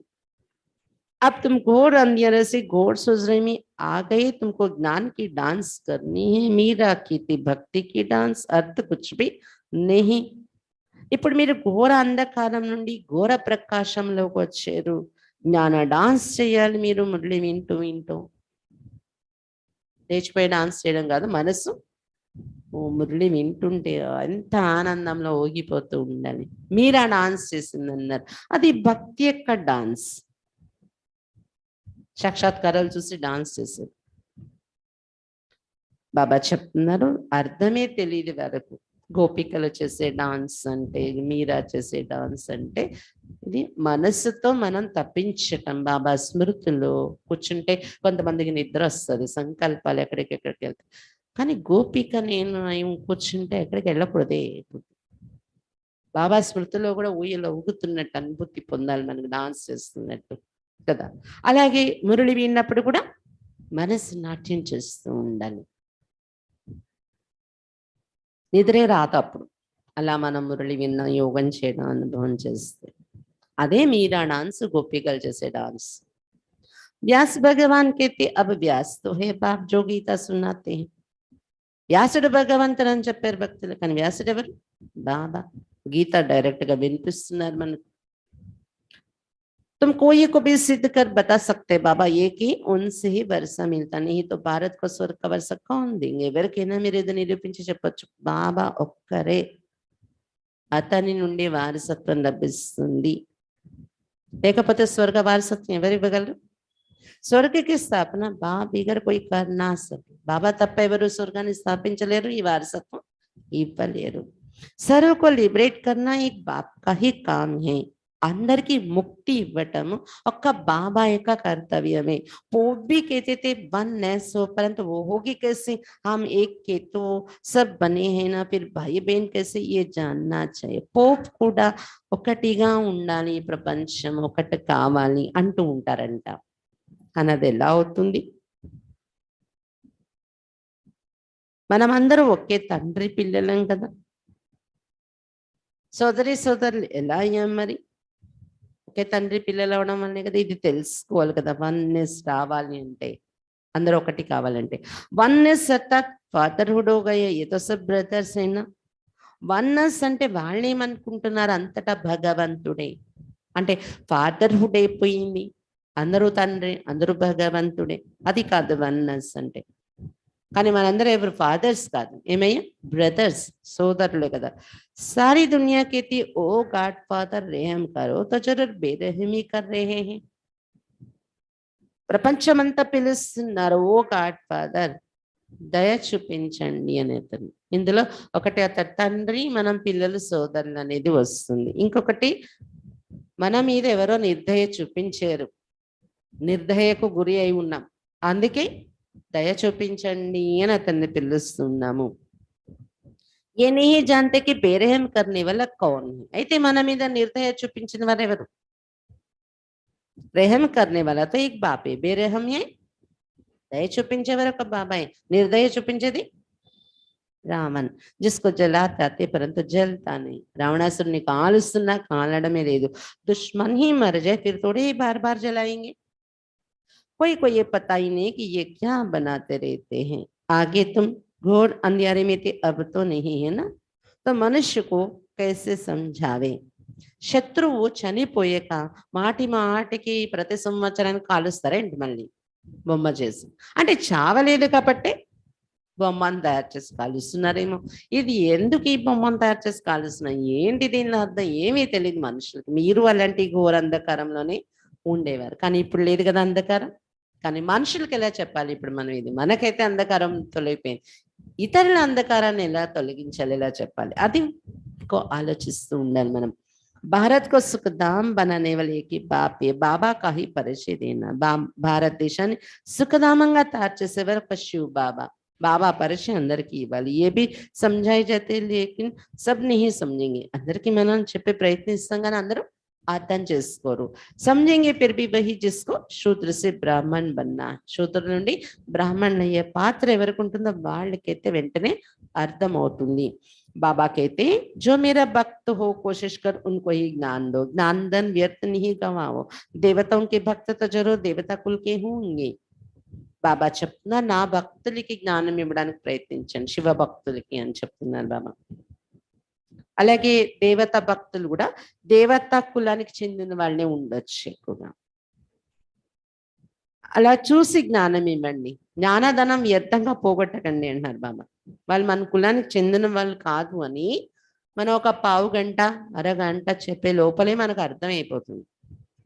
अब तुम घोर अंधेरे से घोर सोचने में आ गए, तुमको ज्ञान की डांस करनी है. मीरा की थी भक्ति की डांस, अर्थ कुछ भी नहीं. ఇప్పుడు మీరు ఘోర అంధకారం నుండి ఘోర ప్రకాశంలోకి వచ్చారు. జ్ఞాన డాన్స్ చేయాలి మీరు. మురళి వింటూ వింటూ లేచిపోయి డాన్స్ చేయడం కాదు, మనసు మురళి వింటుంటే ఎంత ఆనందంలో ఊగిపోతూ ఉండాలి. మీరా డాన్స్ చేసిందన్నారు, అది భక్తి యొక్క డాన్స్. సాక్షాత్కారాలు చూసి డాన్స్ చేశారు. బాబా చెప్తున్నారు అర్థమే తెలియదు వరకు. గోపికలు చేసే డాన్స్ అంటే, మీరా చేసే డాన్స్ అంటే ఇది మనసుతో మనం తప్పించటం. బాబా స్మృతిలో కూర్చుంటే కొంతమందికి నిద్ర వస్తుంది, సంకల్పాలు ఎక్కడికెక్కడికి వెళ్తాయి. కానీ గోపిక నేను కూర్చుంటే ఎక్కడికి వెళ్ళకూడదే. బాబా స్మృతిలో కూడా ఊయలో ఊగుతున్నట్టు అనుభూతి పొందాలి, మనకు డాన్స్ చేస్తున్నట్టు కదా. అలాగే మురళి విన్నప్పుడు కూడా మనసు నాట్యం చేస్తూ ఉండాలి. నిద్రే రాదు అప్పుడు. అలా మనం మురళి విన్న యోగం చేయడం అనుభవం చేస్తే అదే మీరా డాన్స్, గోపికలు చేసే డాన్స్. వ్యాस भगवान कहते अब व्यास तो है बाप जो गीता सुनाते हैं. వ్యాసుడు భగవంతుడు అని చెప్పారు భక్తులు, కానీ వ్యాసుడు ఎవరు? బాబా. గీత డైరెక్ట్ గా వినిపిస్తున్నారు మనకు. तुम कोई को भी सिद्ध कर बता सकते बाबा ये कि उनसे ही वर्षा मिलता, नहीं तो भारत को स्वर्ग का वर्षा कौन देंगे. ఎవరికైనా మీరు ఏదో నిరూపించి చెప్పొచ్చు. బాబా ఒక్కరే అతని నుండి వారసత్వం లభిస్తుంది. లేకపోతే స్వర్గ వారసత్వం ఎవరు ఇవ్వగలరు? స్వర్గ की स्थापना बाप बिगर कोई कर ना सके. బాబా తప్ప ఎవరు స్వర్గాన్ని స్థాపించలేరు, ఈ వారసత్వం ఇవ్వలేరు. सर्व को लिबरेट करना एक बाप का ही काम है. అందరికి ముక్తి ఇవ్వటము ఒక్క బాబా యొక్క కర్తవ్యమే. पोप भी कहते थे वननेस हो, परंतु वो होगी कैसे? हम एक के तो सब बने हैं ना, फिर भाई बहन कैसे, ये जानना चाहिए. పోప్ కూడా ఒకటిగా ఉండాలి, ప్రపంచం ఒకటి కావాలి అంటూ ఉంటారంట. కానీ అది ఎలా అవుతుంది? మనమందరం ఒకే తండ్రి పిల్లలం కదా. సోదరి సోదరులు ఎలా అయ్యాం మరి? ఒకే తండ్రి పిల్లలు అవడం వల్లే కదా. ఇది తెలుసుకోవాలి కదా, వన్నెస్ రావాలి అంటే, అందరూ ఒకటి కావాలంటే. వన్నెస్ అర్థాత్ ఫాదర్హుడ్ हो गए, ये तो सब ब्रदर्स है ना. వన్నెస్ అంటే వాళ్ళేమనుకుంటున్నారు, అంతటా భగవంతుడే అంటే ఫాదర్హుడ్ అయిపోయింది, అందరూ తండ్రి, అందరూ భగవంతుడే, అది కాదు వన్నెస్ అంటే. కానీ మనందరూ ఎవరు ఫాదర్స్ కాదు, ఏమయ్యా బ్రదర్స్, సోదరులే కదా. सारी दुनिया कहती ओ गॉड फादर रहम करो, तो जरूर बेरहमी कर रहे हैं. ప్రపంచమంతా పిలుస్తున్నారు ఓ గాడ్ ఫాదర్ దయ చూపించండి అని. అతను ఇందులో ఒకటి అతడు తండ్రి, మనం పిల్లలు, సోదరులు అనేది వస్తుంది. ఇంకొకటి మన మీద ఎవరో నిర్దయ చూపించారు, నిర్దయకు గురి అయి ఉన్నాం, అందుకే దయ చూపించండి అని అతన్ని పిలుస్తున్నాము. ఏ नहीं जानते कि बेरहम करने वाला कौन है. అయితే మన మీద నిర్దయ చూపించిన వారు ఎవరు? रहम करने वाला तो एक बाप है, बेरहम है దయ చూపించేవారు ఒక బాబాయ్, నిర్దయ చూపించేది రావణ్, जिसको जलाते आते परंतु जलता नहीं. రావణాసురుని కాలుస్తున్నా కాలడమే లేదు. दुश्मन ही मर जाए फिर थोड़े ही बार बार जलाएंगे. कोई को ये पता ही नहीं कि ये क्या बनाते रहते हैं. आगे तुम घोर अंधियारे में थे, अब तो नहीं है ना. तो मनुष्य को कैसे समझावे. శత్రువు చనిపోయాక మాటి మాటికి ప్రతి సంవత్సరానికి కాలుస్తారేంటి మళ్ళీ బొమ్మ చేసి, అంటే చావలేదు కాబట్టి బొమ్మను తయారు చేసి కాలుస్తున్నారేమో. ఇది ఎందుకు ఈ బొమ్మను తయారు చేసి కాలుస్తున్నా, ఏంటి దీని అర్థం ఏమీ తెలియదు మనుషులకి. మీరు అలాంటి ఘోర అంధకారంలోనే ఉండేవారు, కానీ ఇప్పుడు లేదు కదా అంధకారం. కానీ మనుషులకి ఎలా చెప్పాలి ఇప్పుడు మనం, ఇది మనకైతే అంధకారం తొలగిపోయింది, ఇతరుల అంధకారాన్ని ఎలా తొలగించాలి, ఎలా చెప్పాలి, అది ఆలోచిస్తూ ఉండాలి మనం. भारत को सुखधाम बनाने वाले की बाप है, बाबा का ही परिचय देना. భారతదేశాన్ని సుఖధామంగా తయారు చేసేవారు ఒక శివ బాబా. బాబా పరిచయం అందరికీ ఇవ్వాలి. ये भी समझाई जाते लेकिन सब नहीं समझेंगे. అందరికీ మనం చెప్పే ప్రయత్నిస్తాం కానీ అందరూ అర్థం చేసుకోరు. समझेंगे फिर भी वही जिसको शूद्र से ब्राह्मण बनना. శూద్ర నుండి బ్రాహ్మణ్ అయ్యే పాత్ర ఎవరికి ఉంటుందో వాళ్ళకైతే వెంటనే అర్థం అవుతుంది. बाबा कहते हैं जो मेरा भक्त हो कोशिश कर उनको ही ज्ञान दो, ज्ञान धन व्यर्थ नहीं गवाओ. देवताओं के भक्त तो जरूर देवता कुल के होंगे. బాబా చెప్తున్నా నా భక్తులకి జ్ఞానం ఇవ్వడానికి ప్రయత్నించండి, శివ భక్తులకి అని చెప్తున్నారు బాబా. అలాగే దేవతా భక్తులు కూడా దేవతా కులానికి చెందిన వాళ్ళే ఉండొచ్చు ఎక్కువగా. అలా చూసి జ్ఞానం ఇవ్వండి, జ్ఞానధనం వ్యర్థంగా పోగొట్టకండి అంటున్నారు బాబా. వాళ్ళు మన కులానికి చెందిన వాళ్ళు కాదు అని మనం ఒక పావు గంట అరగంట చెప్పే లోపలే మనకు అర్థమైపోతుంది.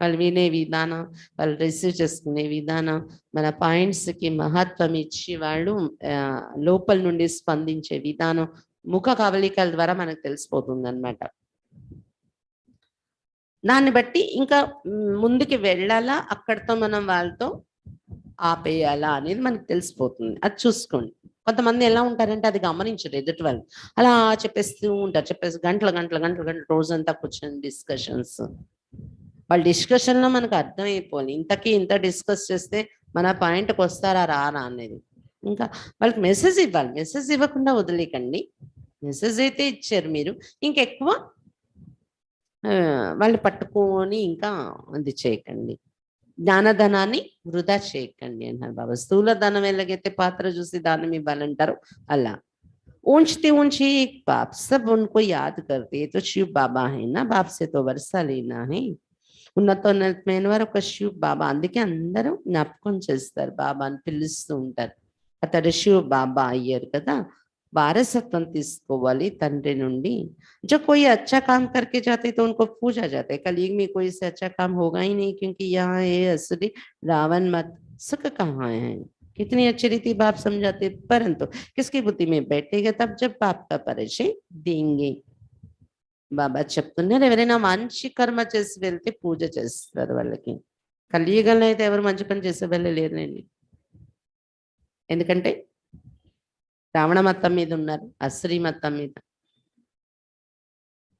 వాళ్ళు వినే విధానం, వాళ్ళు రిసీవ్ చేసుకునే విధానం, మన పాయింట్స్కి మహత్వం ఇచ్చి వాళ్ళు లోపల నుండి స్పందించే విధానం, ముఖ కవలికల ద్వారా మనకు తెలిసిపోతుంది అన్నమాట. దాన్ని బట్టి ఇంకా ముందుకి వెళ్ళాలా, అక్కడితో మనం వాళ్ళతో ఆపేయాలా అనేది మనకు తెలిసిపోతుంది. అది చూసుకోండి. కొంతమంది ఎలా ఉంటారంటే అది గమనించరు ఎదుటి వాళ్ళు, అలా చెప్పేస్తూ ఉంటారు, చెప్పేసి గంటల గంటల గంటల గంటల రోజంతా కూర్చొని డిస్కషన్స్. వాళ్ళ డిస్కషన్లో మనకు అర్థమైపోవాలి ఇంతకీ ఇంత డిస్కస్ చేస్తే మన పాయింట్కి వస్తారా రారా అనేది. ఇంకా వాళ్ళకి మెసేజ్ ఇవ్వాలి, మెసేజ్ ఇవ్వకుండా వదిలేకండి. మెసేజ్ అయితే ఇచ్చారు మీరు, ఇంకెక్కువ వాళ్ళు పట్టుకొని ఇంకా అది చేయకండి. జ్ఞానధనాన్ని వృధా చేయకండి అన్నారు బాబా. స్థూల ధనం ఎలాగైతే పాత్ర చూసి దానం ఇవ్వాలంటారు అలా. ऊंचते ऊंचे एक बाप सब उनको याद करते, तो शिव बाबा है ना, बाप से तो वर्षा लेना है. ఉన్నతోన్నతమైన వారు ఒక శివ బాబా, అందుకే అందరూ జ్ఞాపకం చేస్తారు, బాబా అని పిలుస్తూ ఉంటారు. అతడు శివ బాబా అయ్యారు కదా, వారసత్వం తీసుకోవాలి తండ్రి నుండి. जो कोई अच्छा काम करके जाते तो उनको पूजा जाता है, कलयुग में कोई से अच्छा काम होगा ही नहीं, क्योंकि यहाँ ये असली रावण मत सुख कहाँ है. कितनी अच्छी रीति बाप समझाते, परंतु किसकी बुद्धि में बैठेगा तब जब बाप का परिचय देंगे. బాబా చెప్తున్నారు ఎవరైనా మంచి కర్మ చేసి వెళ్తే పూజ చేస్తారు వాళ్ళకి. కలియుగంలో అయితే ఎవరు మంచి పని చేసే వాళ్ళే లేరండి, ఎందుకంటే రావణ మతం మీద ఉన్నారు, అశ్రీ మతం మీద.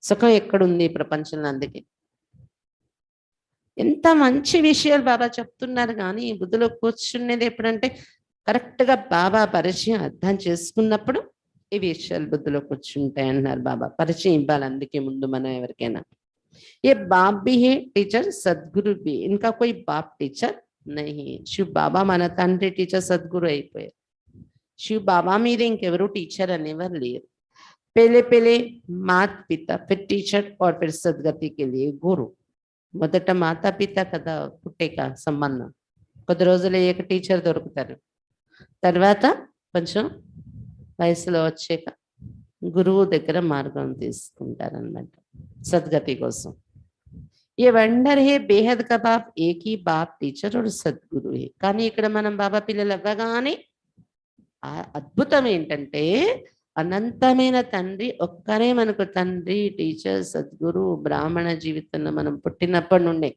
సుఖం ఎక్కడుంది ప్రపంచంలో? అందుకే ఎంత మంచి విషయాలు బాబా చెప్తున్నారు, కానీ బుద్ధిలో కూర్చునేది ఎప్పుడంటే కరెక్ట్గా బాబా పరిచయం అర్థం చేసుకున్నప్పుడు ఈ విషయాలు బుద్ధిలోకి వచ్చి ఉంటాయి అంటున్నారు బాబా. పరిచయం ఇవ్వాలి అందుకే ముందు మనం ఎవరికైనా. ये बाप भी है टीचर, सदगुरु भी, इनका कोई बाप टीचर नहीं. शिव बाबा మన తండ్రి టీచర్, సద్గురు అయిపోయారు. శివ్ బాబా మీద ఇంకెవరు టీచర్ అనేవారు లేరు. पहले पहले माता पिता, फिर टीचर और फिर सदगति के लिए गुरु. మొదట మాతా పిత కదా పుట్టేక సంబంధం. కొద్ది రోజులు అయ్యాక టీచర్ దొరుకుతారు. తర్వాత కొంచెం వయసులో వచ్చాక గురువు దగ్గర మార్గం తీసుకుంటారన్నమాట सदगति కోసం. ये वंडर है बेहद का बाप एक ही बाप टीचर और सद्गुरु है. కానీ ఇక్కడ మనం బాబా పిల్లలు అవ్వగానే అద్భుతం ఏంటంటే అనంతమైన తండ్రి ఒక్కరే మనకు తండ్రి, టీచర్, సద్గురు. బ్రాహ్మణ జీవితంలో మనం పుట్టినప్పటి నుండే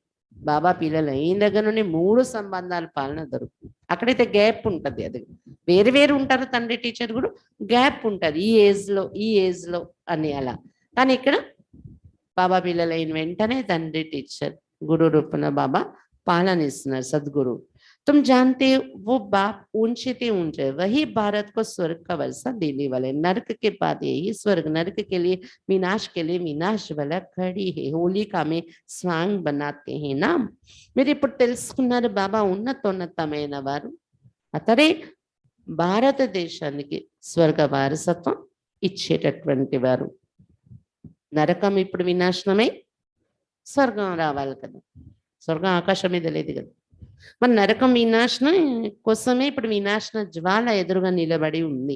బాబా పిల్లలు అయిన దగ్గర నుండి 3 సంబంధాల పాలన దొరుకుతుంది. అక్కడైతే గ్యాప్ ఉంటుంది. అది వేరు వేరు ఉంటారు తండ్రి టీచర్ కూడా, గ్యాప్ ఉంటుంది ఈ ఏజ్ లో అని అలా. కానీ ఇక్కడ బాబా పిల్లలైన వెంటనే తండ్రి టీచర్ గురు రూపన బాబా పాలన ఇస్తున్నారు సద్గురు. तुम जानते वो बाप ऊंचे थे ऊंचे, वही भारत को स्वर्ग का वर्षा देने वाले. नरक के बाद यही स्वर्ग, नरक के लिए विनाश के लिए विनाश वाला खड़ी है. होलिका में स्वांग बनाते हैं नाम. మీరు ఇప్పుడు తెలుసుకున్నారు బాబా ఉన్నతోన్నతమైన వారు. అతడే భారతదేశానికి స్వర్గ వారసత్వం ఇచ్చేటటువంటి వారు. నరకం ఇప్పుడు వినాశనమై స్వర్గం రావాలి కదా. స్వర్గం ఆకాశం మీద లేదు కదా. మన నరకం వినాశనం కోసమే ఇప్పుడు వినాశన జ్వాల ఎదురుగా నిలబడి ఉంది.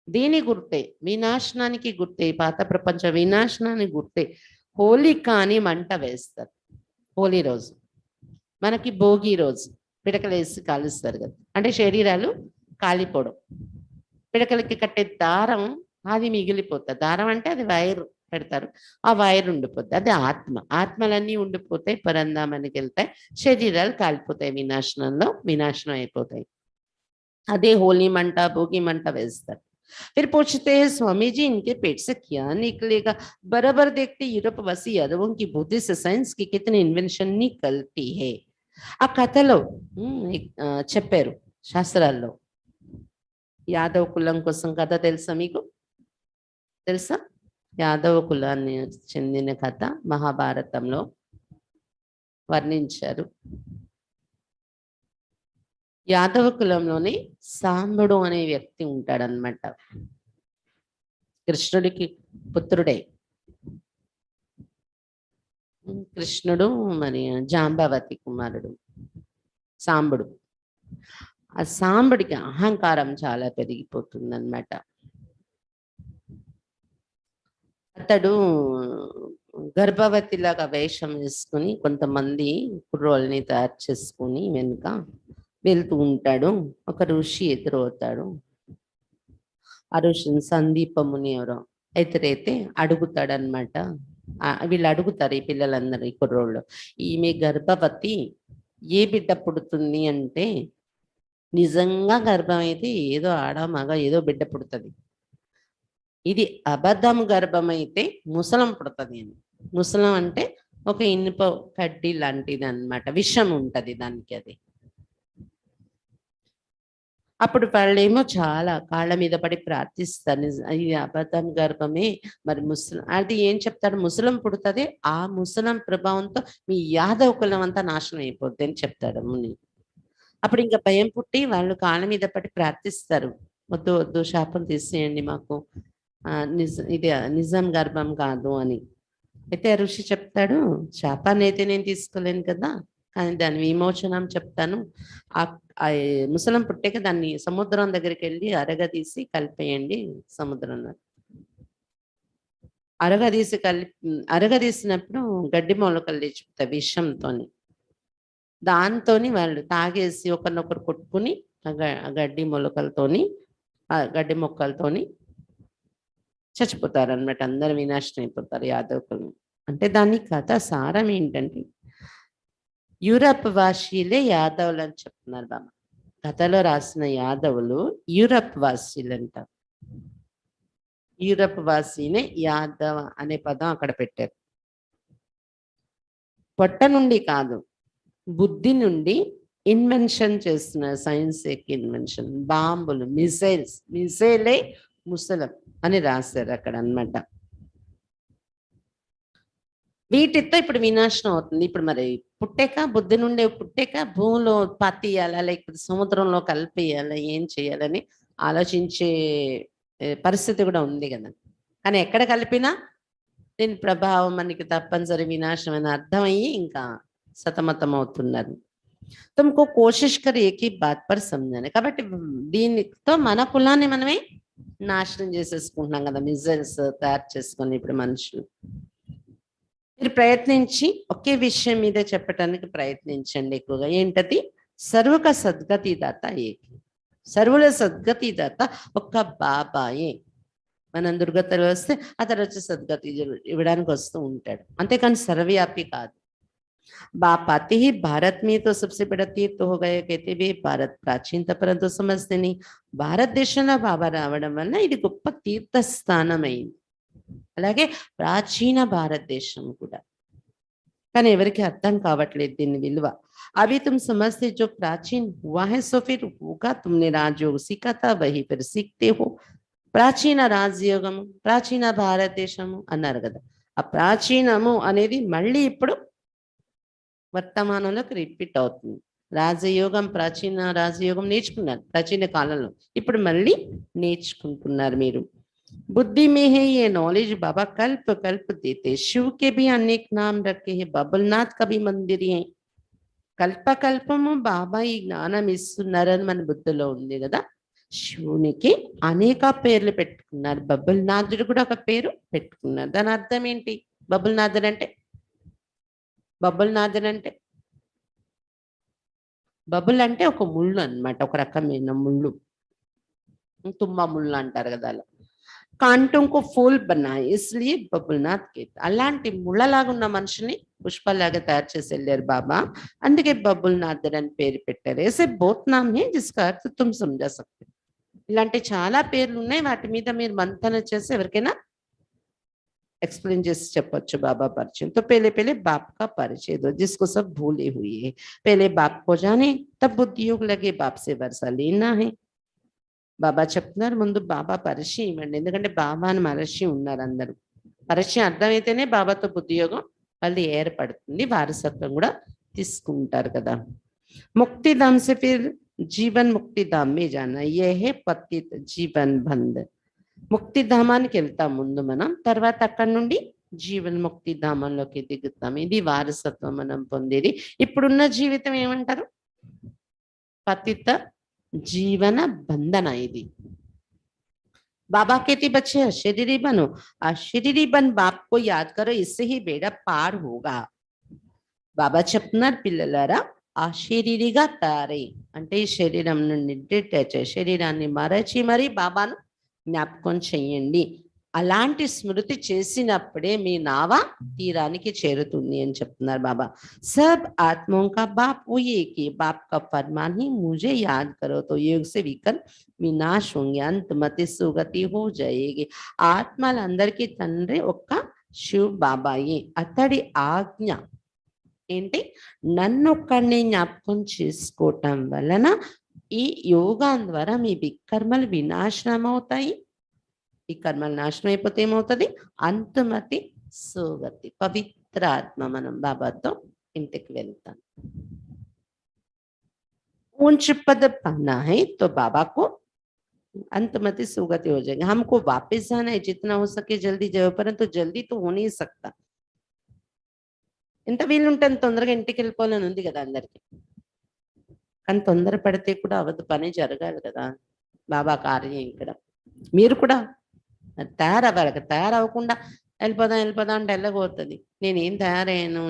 దీని గుర్తే, వినాశనానికి గుర్తే, పాత ప్రపంచ వినాశనానికి గుర్తే హోలిక అని మంట వేస్తారు. హోలీ రోజు మనకి భోగి రోజు పిడకలు వేసి కాలుస్తారు కదా. అంటే శరీరాలు కాలిపోవడం. పిడకలకి కట్టే దారం అది మిగిలిపోతుంది. దారం అంటే అది వైర్ పెడతారు, ఆ వైర్ ఉండిపోతుంది. అది ఆత్మలన్నీ ఉండిపోతాయి, పరంధామానికి వెళ్తాయి, శరీరాలు కాలిపోతాయి, వినాశనం అయిపోతాయి. అదే హోలీ మంట, భోగి మంట వేస్తారు. फिर पूछते हैं स्वामी जी इनके पेट से क्या निकलेगा. बराबर देखते यूरोपवासी यादवों की बुद्धि से साइंस की कितनी इन्वेंशन निकलती है. ఆ కథలో చెప్పారు శాస్త్రాల్లో. యాదవ కులం కోసం కథ తెలుసా మీకు? తెలుసా? యాదవ కులాన్ని చెందిన కథ మహాభారతంలో వర్ణించారు. యాదవ కులంలోని సాంబుడు అనే వ్యక్తి ఉంటాడనమాట. కృష్ణుడికి పుత్రుడే. కృష్ణుడు మరి జాంబవతి కుమారుడు సాంబుడు. ఆ సాంబుడికి అహంకారం చాలా పెరిగిపోతుందన్నమాట. అతడు గర్భవతిలాగా వేషం వేసుకుని కొంతమంది కుర్రోల్ని తయారు చేసుకుని వెనుక వెళ్తూ ఉంటాడు. ఒక ఋషి ఎదురవుతాడు. ఆ ఋషిని సందీపముని ఎవరో ఎదురైతే అడుగుతాడనమాట. వీళ్ళు అడుగుతారు ఈ పిల్లలందరూ, ఈ కుర్రోళ్ళు, ఈమె గర్భవతి, ఏ బిడ్డ పుడుతుంది అంటే, నిజంగా గర్భం అయితే ఏదో ఆడ మగ ఏదో బిడ్డ పుడుతుంది, ఇది అబద్ధం గర్భం అయితే ముసలం పుడుతుంది అని. ముసలం అంటే ఒక ఇనుప కడ్డీ లాంటిది అన్నమాట, విషం ఉంటది దానికి. అది అప్పుడు వాళ్ళేమో చాలా కాళ్ళ మీద పడి ప్రార్థిస్తారు, ఇది అబద్ధం గర్భమే, మరి అది ఏం చెప్తాడు, ముసలం పుడుతుంది, ఆ ముసలం ప్రభావంతో మీ యాదవ కులం అంతా నాశనం అయిపోద్ది అని చెప్తాడు ముని. అప్పుడు ఇంకా భయం పుట్టి వాళ్ళు కాళ్ళ మీద పడి ప్రార్థిస్తారు, వద్దు వద్దు శాపం తీసేయండి మాకు, ఇది నిజం గర్భం కాదు అని. అయితే ఋషి చెప్తాడు, శాపాన్ని అయితే నేను తీసుకోలేను కదా, కానీ దాని విమోచనం చెప్తాను. ఆ ముసలం పుట్టాక దాన్ని సముద్రం దగ్గరికి వెళ్ళి అరగదీసి కలిపేయండి సముద్రంలో. అరగదీసినప్పుడు గడ్డి మొలకలు లేచిపోతాయి విషంతోని. దాంతోని వాళ్ళు తాగేసి ఒకరినొకరు కొట్టుకుని గడ్డి మొక్కలతోని చచ్చిపోతారు అన్నమాట. అందరు వినాశనం అయిపోతారు యాదవులు. అంటే దాని కథ సారం ఏంటంటే, యూరప్ వాసీలే యాదవులు అని చెప్తున్నారు బాబా. కథలో రాసిన యాదవులు యూరప్ వాసీలు అంటారు. యూరప్ వాసీనే యాదవ అనే పదం అక్కడ పెట్టారు. పొట్ట నుండి కాదు, బుద్ధి నుండి ఇన్వెన్షన్ చేస్తున్నారు. సైన్స్ ఇన్వెన్షన్, బాంబులు, మిసైలే ముసలం. అని రాశారు అక్కడ అన్నమాట. వీటితో ఇప్పుడు వినాశనం అవుతుంది. ఇప్పుడు మరి పుట్టాక బుద్ధి నుండి పుట్టాక భూమిలో పాతేయాలా లేకపోతే సముద్రంలో కలిపేయాలా ఏం చేయాలని ఆలోచించే పరిస్థితి కూడా ఉంది కదా. కానీ ఎక్కడ కలిపినా దీని ప్రభావం మనకి తప్పనిసరి వినాశనం అని అర్థమయ్యి ఇంకా సతమతం అవుతున్నారు. తుమ్కో కోషిష్ కర్ ఏక్ హీ బాత్ పర్ సమझाने. కాబట్టి దీనితో మన కులాన్ని మనమే నాశనం చేసేసుకుంటున్నాం కదా, మిజైల్స్ తయారు చేసుకొని ఇప్పుడు మనుషులు. మీరు ప్రయత్నించి ఒకే విషయం మీద చెప్పటానికి ప్రయత్నించండి ఎక్కువగా. ఏంటది? సర్వక సద్గతి దాత ఏకి, సర్వుల సద్గతి దాత ఒక్క బాబాయే. మనం దుర్గతలు వస్తే అతను వచ్చి సద్గతి ఇవ్వడానికి వస్తూ ఉంటాడు, అంతేకాని సర్వవ్యాపి కాదు. बाप आते ही भारत में तो सबसे बड़ा तीर्थ हो गया कहते हुए भारत प्राचीन था परंतु समझते नहीं भारत దేశంలో బాబా రావడం వల్ల ఇది గొప్ప తీర్థ స్థానమైంది. అలాగే ప్రాచీన భారతదేశం కూడా, కానీ ఎవరికి అర్థం కావట్లేదు దీని విలువ. अभी तुम समझते जो प्राचीन हुआ है सो फिर होगा, तुमने राजयोग सीखा था वही फिर सीखते हो. ప్రాచీన రాజయోగము ప్రాచీన భారతదేశము అన్నారు కదా. ఆ ప్రాచీనము అనేది మళ్ళీ ఇప్పుడు వర్తమానంలోకి రిపీట్ అవుతుంది. రాజయోగం ప్రాచీన రాజయోగం నేర్చుకున్నారు ప్రాచీన కాలంలో, ఇప్పుడు మళ్ళీ నేర్చుకుంటున్నారు మీరు. बुद्धि में है ये नॉलेज बाबा कल्प कल्प देते, शिव के भी अनेक नाम रखे हैं, बबलनाथ का भी मंदिर है. కల్ప కల్పము బాబా ఈ జ్ఞానం ఇస్తున్నారని మన బుద్ధిలో ఉంది కదా. శివునికి అనేక పేర్లు పెట్టుకున్నారు, బబుల్నాథుడు కూడా ఒక పేరు పెట్టుకున్నారు. దాని అర్థం ఏంటి? బబుల్నాథుడు అంటే బబుల్నాథుడు అంటే బబుల్ అంటే ఒక ముళ్ళు అన్నమాట, ఒక రకమైన ముళ్ళు, తుమ్మ ముళ్ళు అంటారు కదా అలా. కాంటంకు ఫూల్ బనాయి ఇస్లియే బబుల్నాథ్ కే. అలాంటి ముళ్ళలాగా ఉన్న మనుషుల్ని పుష్పలాగా తయారు చేసి వెళ్ళారు బాబా, అందుకే బబుల్నాథ్ అని పేరు పెట్టారు. ऐसे बहुत नाम है जिसका अर्थ तुम समझा सकते. ఇలాంటి చాలా పేర్లు ఉన్నాయి, వాటి మీద మీరు మంతన చేసి ఎవరికైనా एक्सप्लेन చేసి చెప్పొచ్చు బాబా పరిచయం. तो पहले पहले बाप का परिचय दो जिसको सब भूले हुए हैं. पहले बाप को जाने तब बुद्धि योग लगे बाप से वर्षा लेना है. బాబా చెప్తున్నారు ముందు బాబా పరిచయం ఇవ్వండి, ఎందుకంటే బాబాని మరచి ఉన్నారు అందరూ. పరిచయం అర్థమైతేనే బాబాతో బుద్ధియోగం మళ్ళీ ఏర్పడుతుంది, వారసత్వం కూడా తీసుకుంటారు కదా. ముక్తిధామ్ से फिर जीवन मुक्तिधाम में जाना, ये है पतित जीवन बंध. ముక్తిధామానికి వెళ్తాం ముందు మనం, తర్వాత అక్కడ నుండి జీవన్ ముక్తి ధామంలోకి దిగుతాం. ఇది వారసత్వం మనం పొందేది. ఇప్పుడున్న జీవితం ఏమంటారు? పతిత जीवन बंधन है. बाबा कहते बच्चे अशरीरी बनो, अशरीरी बन बाप को याद करो, इससे ही बेड़ा पार होगा. बाबा చెప్తున్నారు పిల్లలారా అశరీరిగా తారే అంటే ఈ శరీరం నుండి డిటాచ్ శరీరాన్ని మరచి మరి బాబాను జ్ఞాపకం చేయండి. అలాంటి స్మృతి చేసినప్పుడే మీ నావ తీరానికి చేరుతుంది అని చెప్తున్నారు బాబా. सब आत्माओं का बाप वही एक ही, बाप का फरमान ही मुझे याद करो तो योग से विकल विनाश होंगे, अंत मति सुगति हो जाएगी. ఆత్మలందరికీ తండ్రి ఒక్క శివ్ బాబాయే. అతడి ఆజ్ఞ ఏంటి? నన్నొక్కడిని జ్ఞాపకం చేసుకోవటం వలన ఈ యోగం ద్వారా మీ వికర్మలు వినాశనం అవుతాయి. ఈ కర్మలు నాశనం అయిపోతే ఏమవుతుంది? అంతమతి సుగతి, పవిత్ర ఆత్మ మనం బాబాతో ఇంటికి వెళ్తాం. ऊंच पद पाना है तो बाबा को अंतमति सुगति हो जाएगी. हमको वापस जाना है, जितना हो सके जल्दी जाओ, परंतु जल्दी तो हो नहीं सकता. ఎంత వీలుంటే అంత తొందరగా ఇంటికి వెళ్ళిపోవాలని ఉంది కదా అందరికి, కానీ తొందర పడితే కూడా అవదు, పని జరగాలి కదా. బాబా కార్యం ఇక్కడ. మీరు కూడా తయారవ్వాలి, తయారవ్వకుండా వెళ్ళిపోదాం అంటే వెళ్ళకపోతుంది. నేనేం తయారయ్యాను,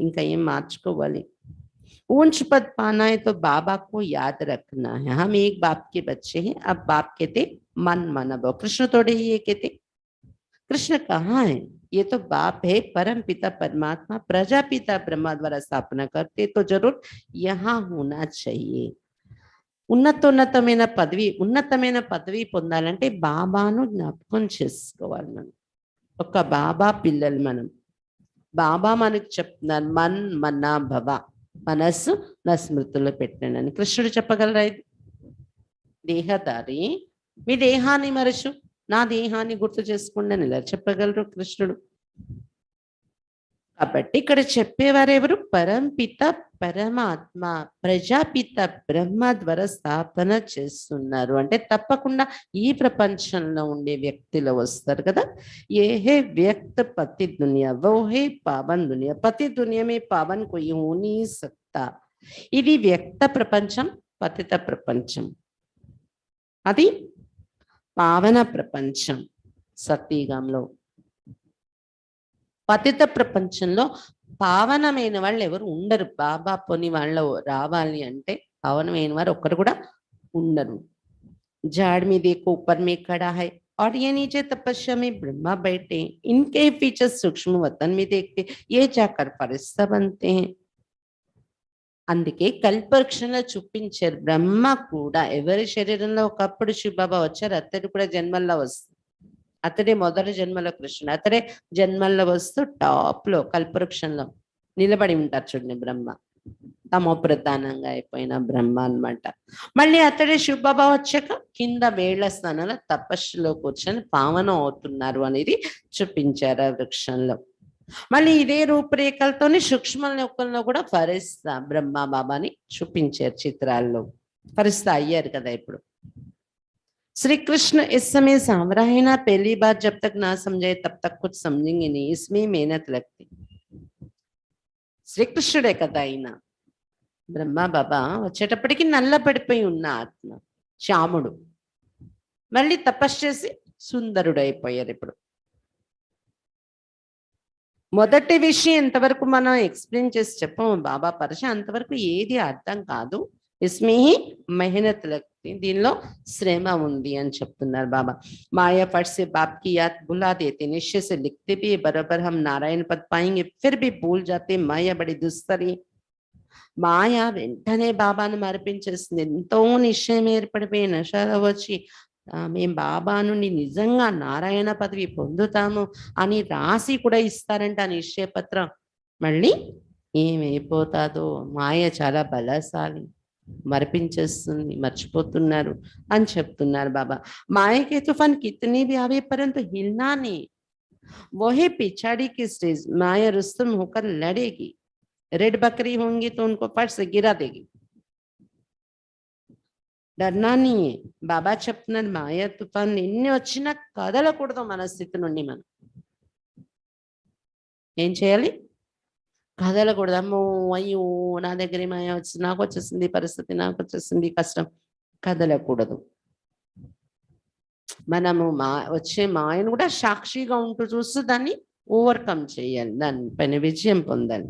ఇంకా ఏం మార్చుకోవాలి. ऊंच पद पाना है तो बाबा को याद रखना है. हम एक बाप के बच्चे हैं. अब बाप कहते मन मन भव, कृष्ण थोड़े ही ये कहते. कृष्ण कहाँ है? ये तो बाप है, परम पिता परमात्मा प्रजापिता ब्रह्मा द्वारा स्थापना करते, तो जरूर यहाँ होना चाहिए. ఉన్నతమైన పదవి పొందాలంటే బాబాను జ్ఞాపకం చేసుకోవాలి. మనం ఒక బాబా పిల్లలు. మనం బాబా మనకు చెప్తున్నారు మన్ మన్నా భవ, మనస్సు నా స్మృతుల్లో పెట్టండి అని. కృష్ణుడు చెప్పగలరా? ఇది దేహదారి, మీ దేహాన్ని మరచు, నా దేహాన్ని గుర్తు చేసుకోండి అని ఎలా చెప్పగలరు కృష్ణుడు? కాబట్టి ఇక్కడ చెప్పేవారు ఎవరు? పరంపిత పరమాత్మ, ప్రజాపిత బ్రహ్మ ద్వారా స్థాపన చేస్తున్నారు. అంటే తప్పకుండా ఈ ప్రపంచంలో ఉండే వ్యక్తులు వస్తారు కదా. ఏ హే వ్యక్త పతి దునియా वो है पावन दुनिया, పతి दुनिया में पावन कोई हो नहीं सकता. ఇది వ్యక్త ప్రపంచం, పతిత ప్రపంచం, అది పావన ప్రపంచం సత్యయుగంలో. పతిత ప్రపంచంలో పావనమైన వాళ్ళు ఎవరు ఉండరు. బాబా పొని వాళ్ళు రావాలి అంటే పావనమైన వారు ఒక్కరు కూడా ఉండరు. झाड़ में देखो ऊपर में खड़ा है और ये नीचे तपस्या में ब्रह्मा बैठे, इनके फीचर सूक्ष्म वतन में देखते ये जाकर फरिश्ता बनते हैं. అందుకే కల్పవృక్షంలో చూపించారు. బ్రహ్మ కూడా ఎవరి శరీరంలో ఒకప్పుడు శివబాబా వచ్చారు, అతడు కూడా జన్మల్లో వస్తుంది. అతడే మొదటి జన్మలో కృష్ణుడు, అతడే జన్మల్లో వస్తూ టాప్ లో కల్పవృక్షంలో నిలబడి ఉంటారు చూడండి బ్రహ్మ. తమో ప్రధానంగా అయిపోయిన బ్రహ్మ అన్నమాట. మళ్ళీ అతడే శివబాబా వచ్చాక కింద వేళ్ల స్థానంలో తపస్సులో కూర్చొని పావనం అవుతున్నారు అనేది చూపించారు ఆ వృక్షంలో. మళ్ళీ ఇదే రూపురేఖలతోని సూక్ష్మ లోకంలో కూడా ఫరిస్తా బ్రహ్మ బాబాని చూపించారు చిత్రాల్లో. ఫరిస్తా అయ్యారు కదా ఇప్పుడు. श्री कृष्ण इस समय सांवरा है ना, पहली बार जब तक ना समझे तब तक कुछ समझेंगे नहीं, इसमें मेहनत लगती. శ్రీకృష్ణుడే కదా అయినా. బ్రహ్మ బాబా వచ్చేటప్పటికి నల్ల పడిపోయి ఉన్న ఆత్మ శ్యాముడు మళ్ళీ తపస్సు చేసి సుందరుడు అయిపోయారు ఇప్పుడు. మొదటి విషయం ఎంతవరకు మనం ఎక్స్ప్లెయిన్ చేసి చెప్పము బాబా పరిచయం, అంతవరకు ఏది అర్థం కాదు. ఇస్మే మెహనత్ లగ్తి, దీనిలో శ్రమ ఉంది అని చెప్తున్నారు బాబా. माया फट से बाप की याद भुला देते, निश्चय से लिखते भी बराबर हम नारायण पद पाएंगे, फिर भी भूल जाते. माया बड़ी दुस्तरी. మాయ వెంటనే బాబాను మరిపించేస్తుంది. ఎంతో నిశ్చయం ఏర్పడిపోయి నషలో వచ్చి మేము బాబా నుండి నిజంగా నారాయణ పదవి పొందుతాము అని రాసి కూడా ఇస్తారంట ఆ నిశ్చయ పత్రం. మళ్ళీ ఏమైపోతాదో, మాయ చాలా బలశాలి, మరిపించేస్తుంది, మర్చిపోతున్నారు అని చెప్తున్నారు బాబా. माया के तूफान कितनी भी आवे परंतु हिलना नहीं, वही पिछाड़ी की स्टेज माया रुस्तम होकर लड़ेगी. रेड बकरी होंगी तो उनको फट से गिरा देगी. डरना नहीं है. బాబా చెప్తున్నారు మాయ తుఫాన్ ఎన్ని వచ్చినా కదలకూడదు మన స్థితి నుండి. మనం ఏం చేయాలి? కదలకూడదు. అమ్మో అయ్యో నా దగ్గర మాయ వచ్చింది, నాకు వచ్చేసింది పరిస్థితి, నాకు వచ్చేసింది కష్టం. కదలకూడదు. మనము వచ్చే మాయను కూడా సాక్షిగా ఉంటూ చూస్తూ దాన్ని ఓవర్కమ్ చేయాలి, దానిపైన విజయం పొందాలి.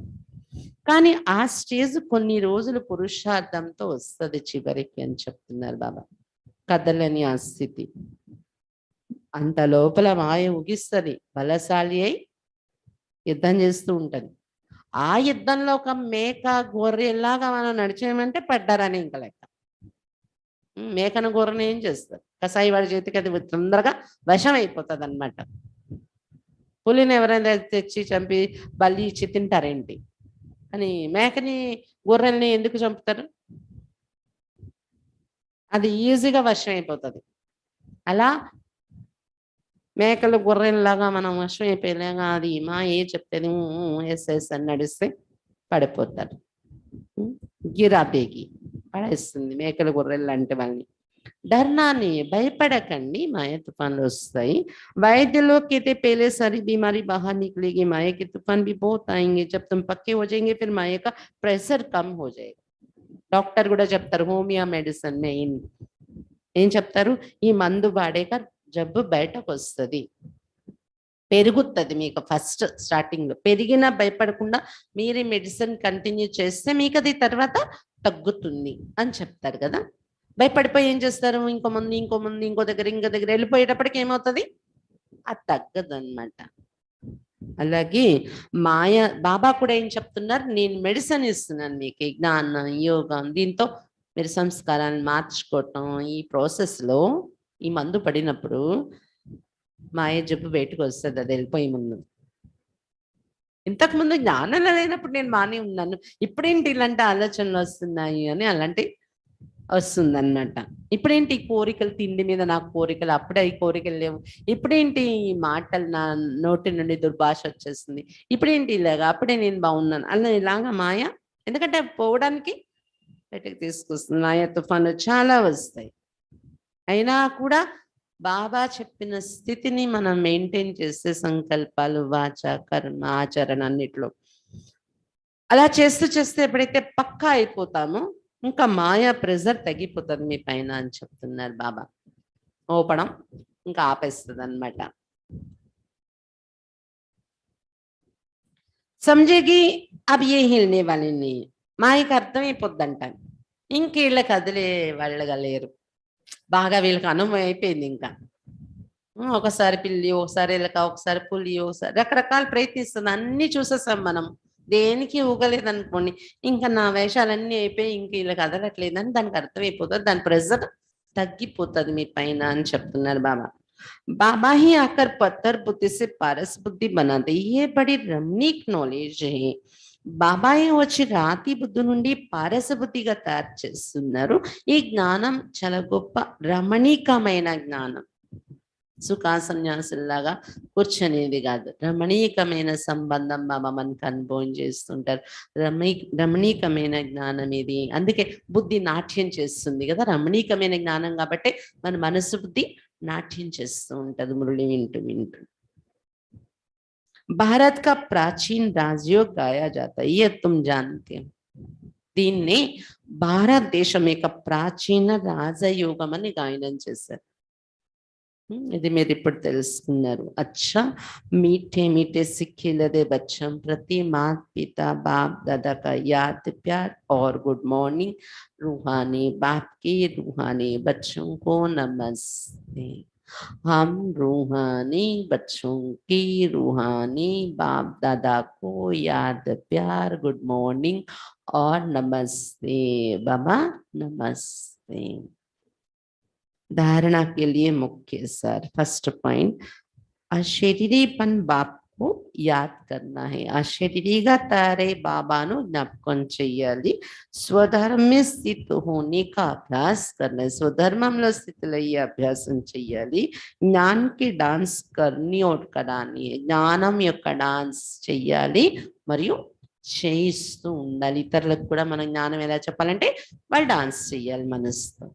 కానీ ఆ స్టేజ్ కొన్ని రోజులు పురుషార్థంతో వస్తుంది చివరికి అని చెప్తున్నారు బాబా. కదలని ఆ స్థితి, అంత లోపల మాయ ఉగిస్తుంది, బలశాలి అయి యుద్ధం చేస్తూ ఉంటది. ఆ యుద్ధంలో ఒక మేక గొర్రెలాగా మనం నడిచేయమంటే పడ్డారని ఇంకా లెక్క. మేకను గొర్రెను ఏం చేస్తారు? కసాయి వాడి చేతికి అది తొందరగా వశం అయిపోతుంది అనమాట. పులిని ఎవరైనా తెచ్చి చంపి బలి ఇచ్చి తింటారేంటి? కానీ మేకని గొర్రెల్ని ఎందుకు చంపుతారు? అది ఈజీగా వశం అయిపోతుంది. అలా మేకలు గొర్రెల్లాగా మనం వశం అయిపోయేలాగా అది మా ఏ చెప్తేది ఎస్ ఎస్ అని నడిస్తే పడిపోతారు. గిరాతేకి పడేస్తుంది మేకలు గొర్రెలు లాంటి వాళ్ళని. डरनानी भयपड़कंडी, माया तूफान वस्ताई. वैद्य लोग कहते पहले सारी बीमारी बाहर निकलेगी, माया के तूफान भी बहुत आएंगे. जब तुम पक्के हो जाएंगे फिर माया का प्रेशर कम हो जाएगा. डॉक्टर కూడా చెప్తారు హోమియో మెడిసిన్ ఏం చెప్తారు? ఈ మందు వాడేక జబ్బు బయటకు వస్తుంది, పెరుగుతుంది. మీకు ఫస్ట్ స్టార్టింగ్ లో పెరిగినా భయపడకుండా మీరు మెడిసిన్ కంటిన్యూ చేస్తే మీకు అది తర్వాత తగ్గుతుంది అని చెప్తారు కదా. భయపడిపోయి ఏం చేస్తారు? ఇంకో ముందు ఇంకో దగ్గర వెళ్ళిపోయేటప్పటికి ఏమవుతుంది? అది తగ్గదు అనమాట. అలాగే మాయ బాబా కూడా ఏం చెప్తున్నారు? నేను మెడిసిన్ ఇస్తున్నాను మీకు, జ్ఞానం యోగం, దీంతో మీరు సంస్కారాన్ని మార్చుకోవటం. ఈ ప్రాసెస్ లో ఈ మందు పడినప్పుడు మాయ జబ్బు బయటకు వస్తుంది, అది వెళ్ళిపోయే ముందు. ఇంతకు ముందు జ్ఞానంలో లేనప్పుడు నేను బాగానే ఉన్నాను, ఇప్పుడేంటి ఇలాంటి ఆలోచనలు వస్తున్నాయి అని అలాంటి వస్తుందన్నమాట. ఇప్పుడేంటి కోరికలు, తిండి మీద నాకు కోరికలు, అప్పుడే ఈ కోరికలు లేవు. ఇప్పుడేంటి ఈ మాటలు నా నోటి నుండి దుర్భాష వచ్చేస్తుంది. ఇప్పుడేంటి ఇలాగా, అప్పుడే నేను బాగున్నాను అలా ఇలాగా మాయ. ఎందుకంటే పోవడానికి బయటకు తీసుకొస్తుంది. మాయ తుఫాన్లు చాలా వస్తాయి. అయినా కూడా బాబా చెప్పిన స్థితిని మనం మెయింటైన్ చేస్తే సంకల్పాలు, వాచ, కర్మ, ఆచరణ అన్నిట్లో అలా చేస్తూ చేస్తే ఎప్పుడైతే పక్కా అయిపోతామో ఇంకా మాయా ప్రెజర్ తగ్గిపోతుంది మీ పైన అని చెప్తున్నారు బాబా. ఓపడం ఇంకా ఆపేస్తుంది అనమాట. సమझेगी अब ये हिलने वाली नहीं. మాయకి అర్థమైపోద్దంట ఇంక వీళ్ళకి కదిలే వాళ్ళగా లేరు. బాగా వీళ్ళకి అనుభవం అయిపోయింది. ఇంకా ఒకసారి పిల్లి, ఒకసారి ఎలక, ఒకసారి పులి, ఒకసారి రకరకాల ప్రయత్నిస్తుంది. అన్ని చూసేసాం మనం, దేనికి ఊగలేదు అనుకోండి. ఇంకా నా వేషాలన్నీ అయిపోయి ఇంక వీళ్ళకి కదలట్లేదని దానికి అర్థమైపోతుంది. దాని ప్రెజర్ తగ్గిపోతుంది మీ పైన అని చెప్తున్నారు బాబా. बाबा ही आकर पत्थर बुद्धि से पारस बुद्धि बनाते. ये बड़ी रमणीक नॉलेज है. బాబాయే వచ్చి రాతి బుద్ధి నుండి పారస బుద్ధిగా తయారు చేస్తున్నారు. ఈ జ్ఞానం చాలా గొప్ప రమణీకమైన జ్ఞానం. సుఖాసన్యాసుల్లాగా కూర్చొనేది కాదు, రమణీకమైన సంబంధం బాబా మనకు అనుభవం చేస్తుంటారు. రమణీకమైన జ్ఞానం ఇది. అందుకే బుద్ధి నాట్యం చేస్తుంది కదా, రమణీకమైన జ్ఞానం కాబట్టి మన మనసు బుద్ధి నాట్యం చేస్తూ ఉంటది మురళి వింటూ వింటూ. भारत का प्राचीन राजयोग गाया जाता है, ये तुम जानते हो. దీన్ని భారతదేశం యొక్క ప్రాచీన రాజయోగం అని గాయనం చేశారు. ఇది మీరు ఇప్పుడు తెలుసుకున్నారు. అచ్చా मीठे मीठे सिक्के लदे बच्चों प्रति माता पिता बाप दादा का याद प्यार और गुड मॉर्निंग. रूहानी बाप के रूहानी बच्चों को नमस्ते. हम रूहानी बच्चों की रूहानी बाप दादा को याद प्यार गुड मॉर्निंग और नमस्ते. बाबा नमस्ते. धारणा के लिए मुख्य सार. फर्स्ट पॉइंट, अशरीरीपन बाप को याद करना है. अशरीरीगा तारे బాబాను జ్ఞాపకం చెయ్యాలి. స్వధర్మే స్థితి होने का अभ्यास करना है. స్వధర్మంలో స్థితిలో అయ్యే అభ్యాసం చెయ్యాలి. జ్ఞాన్కి డాన్స్ కర్ని और करानी है. జ్ఞానం యొక్క డాన్స్ చెయ్యాలి మరియు చేయిస్తూ ఉండాలి. ఇతరులకు కూడా మనం జ్ఞానం ఎలా చెప్పాలంటే వాళ్ళు డాన్స్ చెయ్యాలి మనసుతో.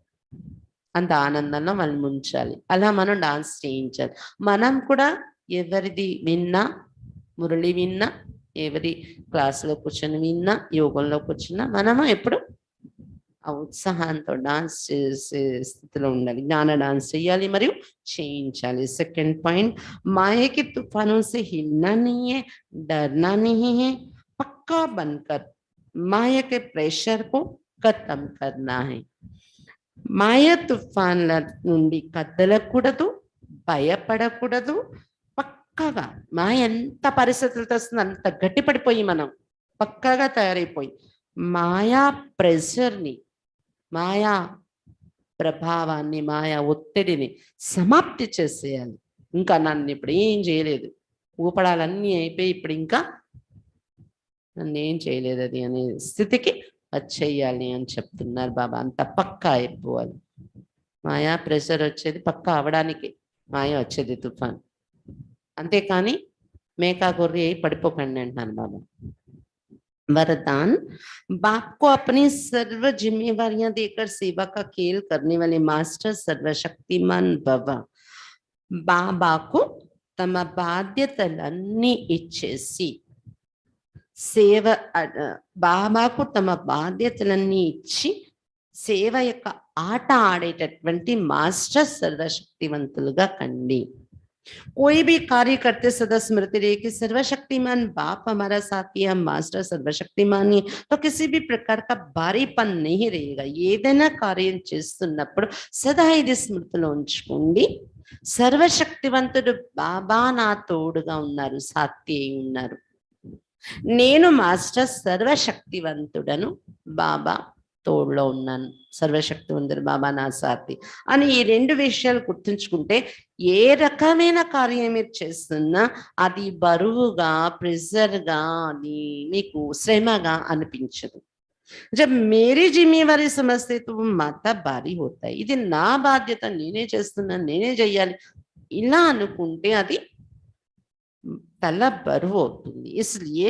అంత ఆనందంలో మనం ముంచాలి. అలా మనం డాన్స్ చేయించాలి. మనం కూడా ఎవరిది విన్నా, మురళి విన్నా, ఎవరి క్లాసులో కూర్చొని విన్నా, యోగంలో కూర్చున్నా మనము ఎప్పుడు ఆ ఉత్సాహంతో డాన్స్ చేసే స్థితిలో ఉండాలి. జ్ఞాన డాన్స్ చేయాలి మరియు చేయించాలి. సెకండ్ పాయింట్, మాయకి తుఫానों से हिलना नहीं है, डरना नहीं है, पक्का बनकर माया के प्रेशर को खत्म करना है. మాయ తుఫాన్ల నుండి కదలకూడదు, భయపడకూడదు. పక్కగా మాయ ఎంత పరిస్థితులతో వస్తుంది అంత గట్టిపడిపోయి మనం పక్కగా తయారైపోయి మాయా ప్రెషర్ని, మాయా ప్రభావాన్ని, మాయా ఒత్తిడిని సమాప్తి చేసేయాలి. ఇంకా నన్ను ఇప్పుడు ఏం చేయలేదు, ఊపడాలన్నీ అయిపోయి ఇప్పుడు ఇంకా నన్ను ఏం చేయలేదు అది అనే స్థితికి వచ్చేయాలి అని చెప్తున్నారు బాబా. అంత పక్కా అయిపోవాలి. మాయా ప్రెషర్ వచ్చేది పక్కా అవడానికి మాయ వచ్చేది తుఫాన్. అంతేకాని మేకా గొర్రె అయి పడిపోకండి అంటున్నాను బాబా. वरदान, बाप को अपनी सर्व जिम्मेवारियां देकर सेवा का खेल करने वाले मास्टर सर्वशक्तिमान भव. బాబాకు తమ బాధ్యతలన్నీ ఇచ్చేసి సేవ, బాబాకు తమ బాధ్యతలన్నీ ఇచ్చి సేవ యొక్క ఆట ఆడేటటువంటి మాస్టర్ సర్వశక్తివంతులుగా కండి. कोई भी कार्य करते सदा स्मृति रहे कि सर्वशक्तिमान बाप हमारा साथी है, हम मास्टर सर्वशक्तिमान ही, तो किसी भी प्रकार का भारीपन नहीं रहेगा. ఏదైనా కార్యం చేస్తున్నప్పుడు సదా ఇది స్మృతిలో ఉంచుకోండి. సర్వశక్తివంతుడు బాబా నా తోడుగా ఉన్నారు, సాథి అయి ఉన్నారు. నేను మాస్టర్ సర్వశక్తివంతుడను, బాబా తోడులో ఉన్నాను. సర్వశక్తివంతుడు బాబా నా సాథి అని ఈ రెండు విషయాలు గుర్తుంచుకుంటే ఏ రకమైన కార్యం మీరు చేస్తున్నా అది బరువుగా, ప్రెజర్గా, అది మీకు శ్రమగా అనిపించదు. जब मेरी जिम्मेवारी समझते तो वो माता భారీ होता है, ఇది నా బాధ్యత, నేనే చేస్తున్నాను, నేనే చెయ్యాలి ఇలా అనుకుంటే అది तला बरुव होती। इसलिए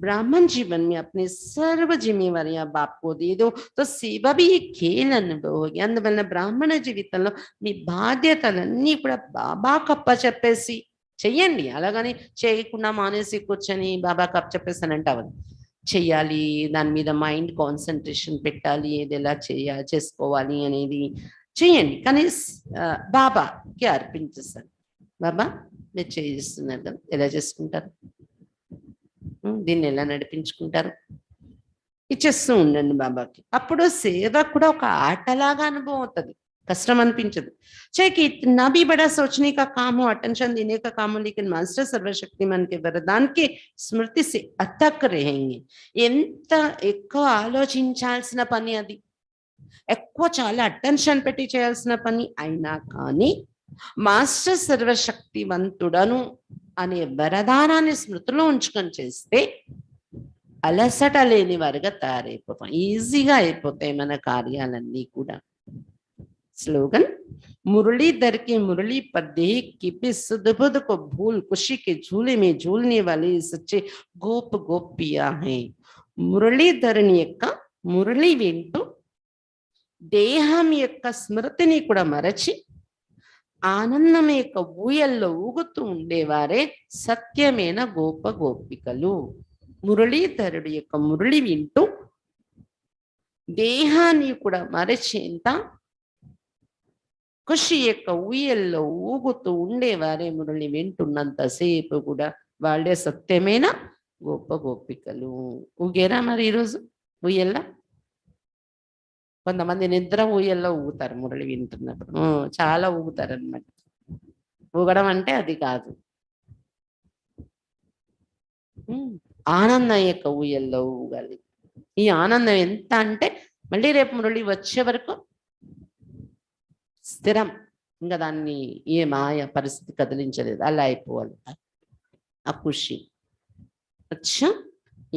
ब्राह्मण जीवन में अपने सर्व जिम्मेवारियां बाप को दे दो तो सेवा भी एक खेल अनुभव होगी। अंदवల్ల బ్రాహ్మణ జీవితంలో మీ బాధ్యతలన్నీ కూడా బాబాకు అప్పచెప్పేసి చెయ్యండి, అలాగని చేయకుండా మానేసి కూర్చొని బాబాకు అప్పచెప్పేసానంటే అవదు, చెయ్యాలి, దాని మీద మైండ్ కాన్సంట్రేషన్ పెట్టాలి, ఏది ఎలా చేసుకోవాలి అనేది చేయండి, కానీ బాబాకి అర్పించేస్తాను, బాబా మీరు చేయిస్తున్నారు కదా, ఎలా చేసుకుంటారు, దీన్ని ఎలా నడిపించుకుంటారు, ఇచ్చేస్తూ ఉండండి బాబాకి, అప్పుడు సేవ కూడా ఒక ఆటలాగా అనుభవం అవుతుంది, कष्टम अनिपिंचదు। चाहे कि इतना भी बड़ा सोचने का काम हो, अटेंशन देने का काम हो, लेकिन मास्टर सर्वशक्तिमान के वरदान के स्मृति से अतक रहेंगे। ఎంత ఎక్కువ ఆలోచించాల్సిన పని అది, ఎక్కువ చాలా అటెన్షన్ పెట్టి చేయాల్సిన పని అయినా కానీ మాస్టర్ సర్వశక్తివంతుడను అనే వరదానాన్ని స్మృతిలో ఉంచుకొని చేస్తే అలసట లేని వారుగా తయారైపోతాం, ఈజీగా అయిపోతాయి మన కార్యాలన్నీ కూడా। स्लोगन मुरलीधर के मुरली पर देख के भी सुधबुध को भूल खुशी के झूले में झूलने वाले सच्चे गोप गोपिया हैं। మురళీధరుని యొక్క మురళి వింటూ దేహం యొక్క స్మృతిని కూడా మరచి ఆనందం యొక్క ఊయల్లో ఊగుతూ ఉండేవారే సత్యమైన గోప గోపికలు। మురళీధరుడి యొక్క మురళి వింటూ దేహాన్ని కూడా మరచేంత ఖుషి యొక్క ఊయల్లో ఊగుతూ ఉండేవారే మురళి వింటున్నంతసేపు కూడా వాళ్ళే సత్యమైన గోప గోపికలు। ఊగేరా మరి ఈరోజు ఊయల్లా? కొంతమంది నిద్ర ఊయల్లో ఊగుతారు మురళి వింటున్నప్పుడు, చాలా ఊగుతారు అన్నమాట। ఊగడం అంటే అది కాదు, ఆనందం యొక్క ఊయల్లో ఊగాలి। ఈ ఆనందం ఎంత అంటే మళ్ళీ రేపు మురళి వచ్చే వరకు స్థిరం, ఇంకా దాన్ని ఏ మాయ పరిస్థితి కదిలించలేదు, అలా అయిపోవాలి ఆ ఖుషి। అచ్చా,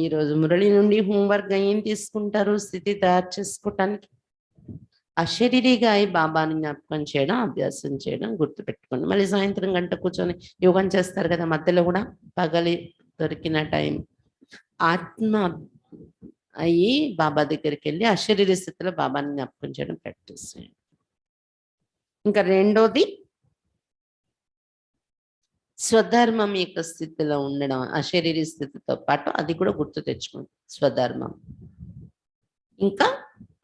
ఈరోజు మురళి నుండి హోంవర్క్ ఏం తీసుకుంటారు స్థితి తయారు చేసుకోవటానికి? అశరీరిగా అయి బాబాని జ్ఞాపకం చేయడం, అభ్యాసం చేయడం గుర్తుపెట్టుకోండి। మళ్ళీ సాయంత్రం గంట కూర్చొని యోగం చేస్తారు కదా, మధ్యలో కూడా పగలి దొరికిన టైం ఆత్మ అయ్యి బాబా దగ్గరికి వెళ్ళి అశరీర స్థితిలో బాబాని జ్ఞాపకం చేయడం ప్రాక్టీస్ చేయండి। ఇంకా రెండోది స్వధర్మం యొక్క స్థితిలో ఉండడం, అశరీర స్థితితో పాటు అది కూడా గుర్తు తెచ్చుకోండి స్వధర్మం। ఇంకా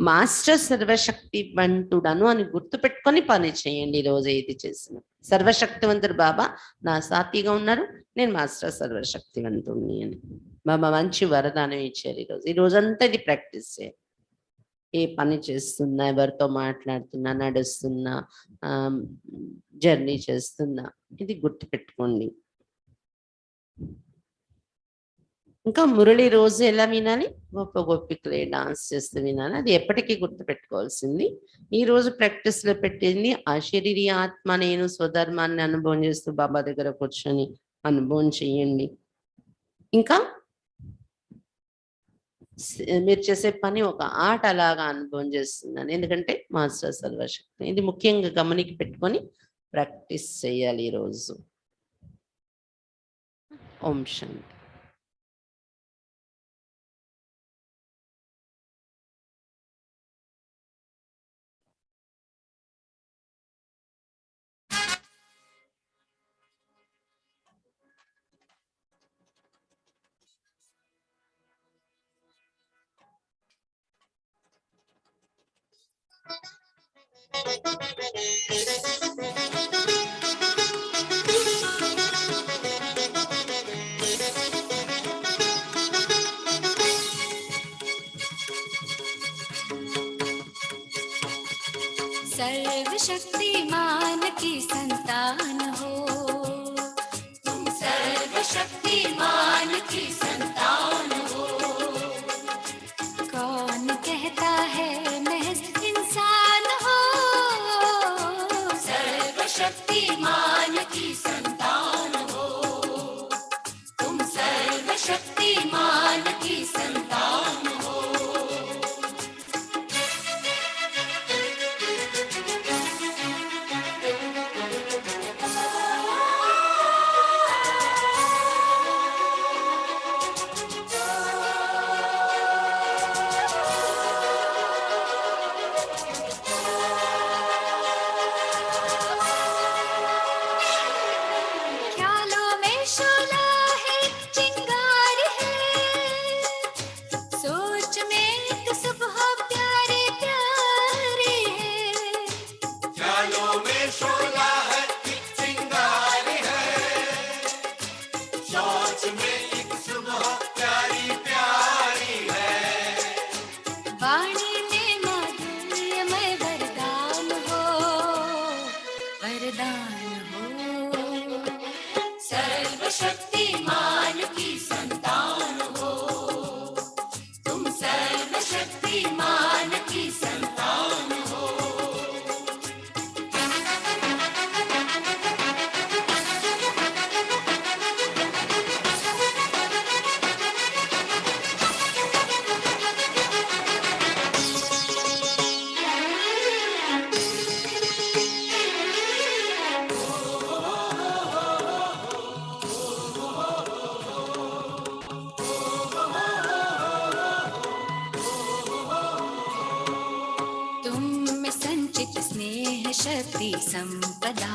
మాస్టర్ సర్వశక్తివంతుడను అని గుర్తు పెట్టుకొని పని చేయండి। ఈరోజు ఏది చేసిన సర్వశక్తివంతుడు బాబా నా సాతిగా ఉన్నారు, నేను మాస్టర్ సర్వశక్తివంతుడిని అని బాబా మంచి వరదానం ఇచ్చారు। ఈ రోజంతా ఇది ప్రాక్టీస్ చేయాలి। ఏ పని చేస్తున్నా, ఎవరితో మాట్లాడుతున్నా, నడుస్తున్నా, జర్నీ చేస్తున్నా, ఇది గుర్తుపెట్టుకోండి। ఇంకా మురళి రోజు ఎలా వినాలి? గొప్ప గోపికలే డాన్స్ చేస్తూ వినాలి, అది ఎప్పటికీ గుర్తుపెట్టుకోవాల్సింది। ఈ రోజు ప్రాక్టీస్ లో పెట్టింది అశరీరి ఆత్మ నేను స్వధర్మాన్ని అనుభవం చేస్తూ బాబా దగ్గర కూర్చొని అనుభవం చేయండి। ఇంకా మీరు చేసే పని ఒక ఆట లాగా అనుభవం చేస్తున్నాను, ఎందుకంటే మాస్టర్ సర్వశక్తి, ఇది ముఖ్యంగా గమనికి పెట్టుకొని ప్రాక్టీస్ చేయాలి ఈరోజు। ఓం శాంతి। सर्वशक्तिमान की संतान हो तुम, सर्वशक्तिमान की संतान हो। कौन कहता है महज इंसान हो, सर्वशक्तिमान की संतान हो तुम, सर्वशक्तिमान की संतान हो। वरदान हो। सर्वशक्तिमान की संतान हो, तुम सर्वशक्तिमान की संतान हो। तुम में संचित स्नेह शक्ति संपदा,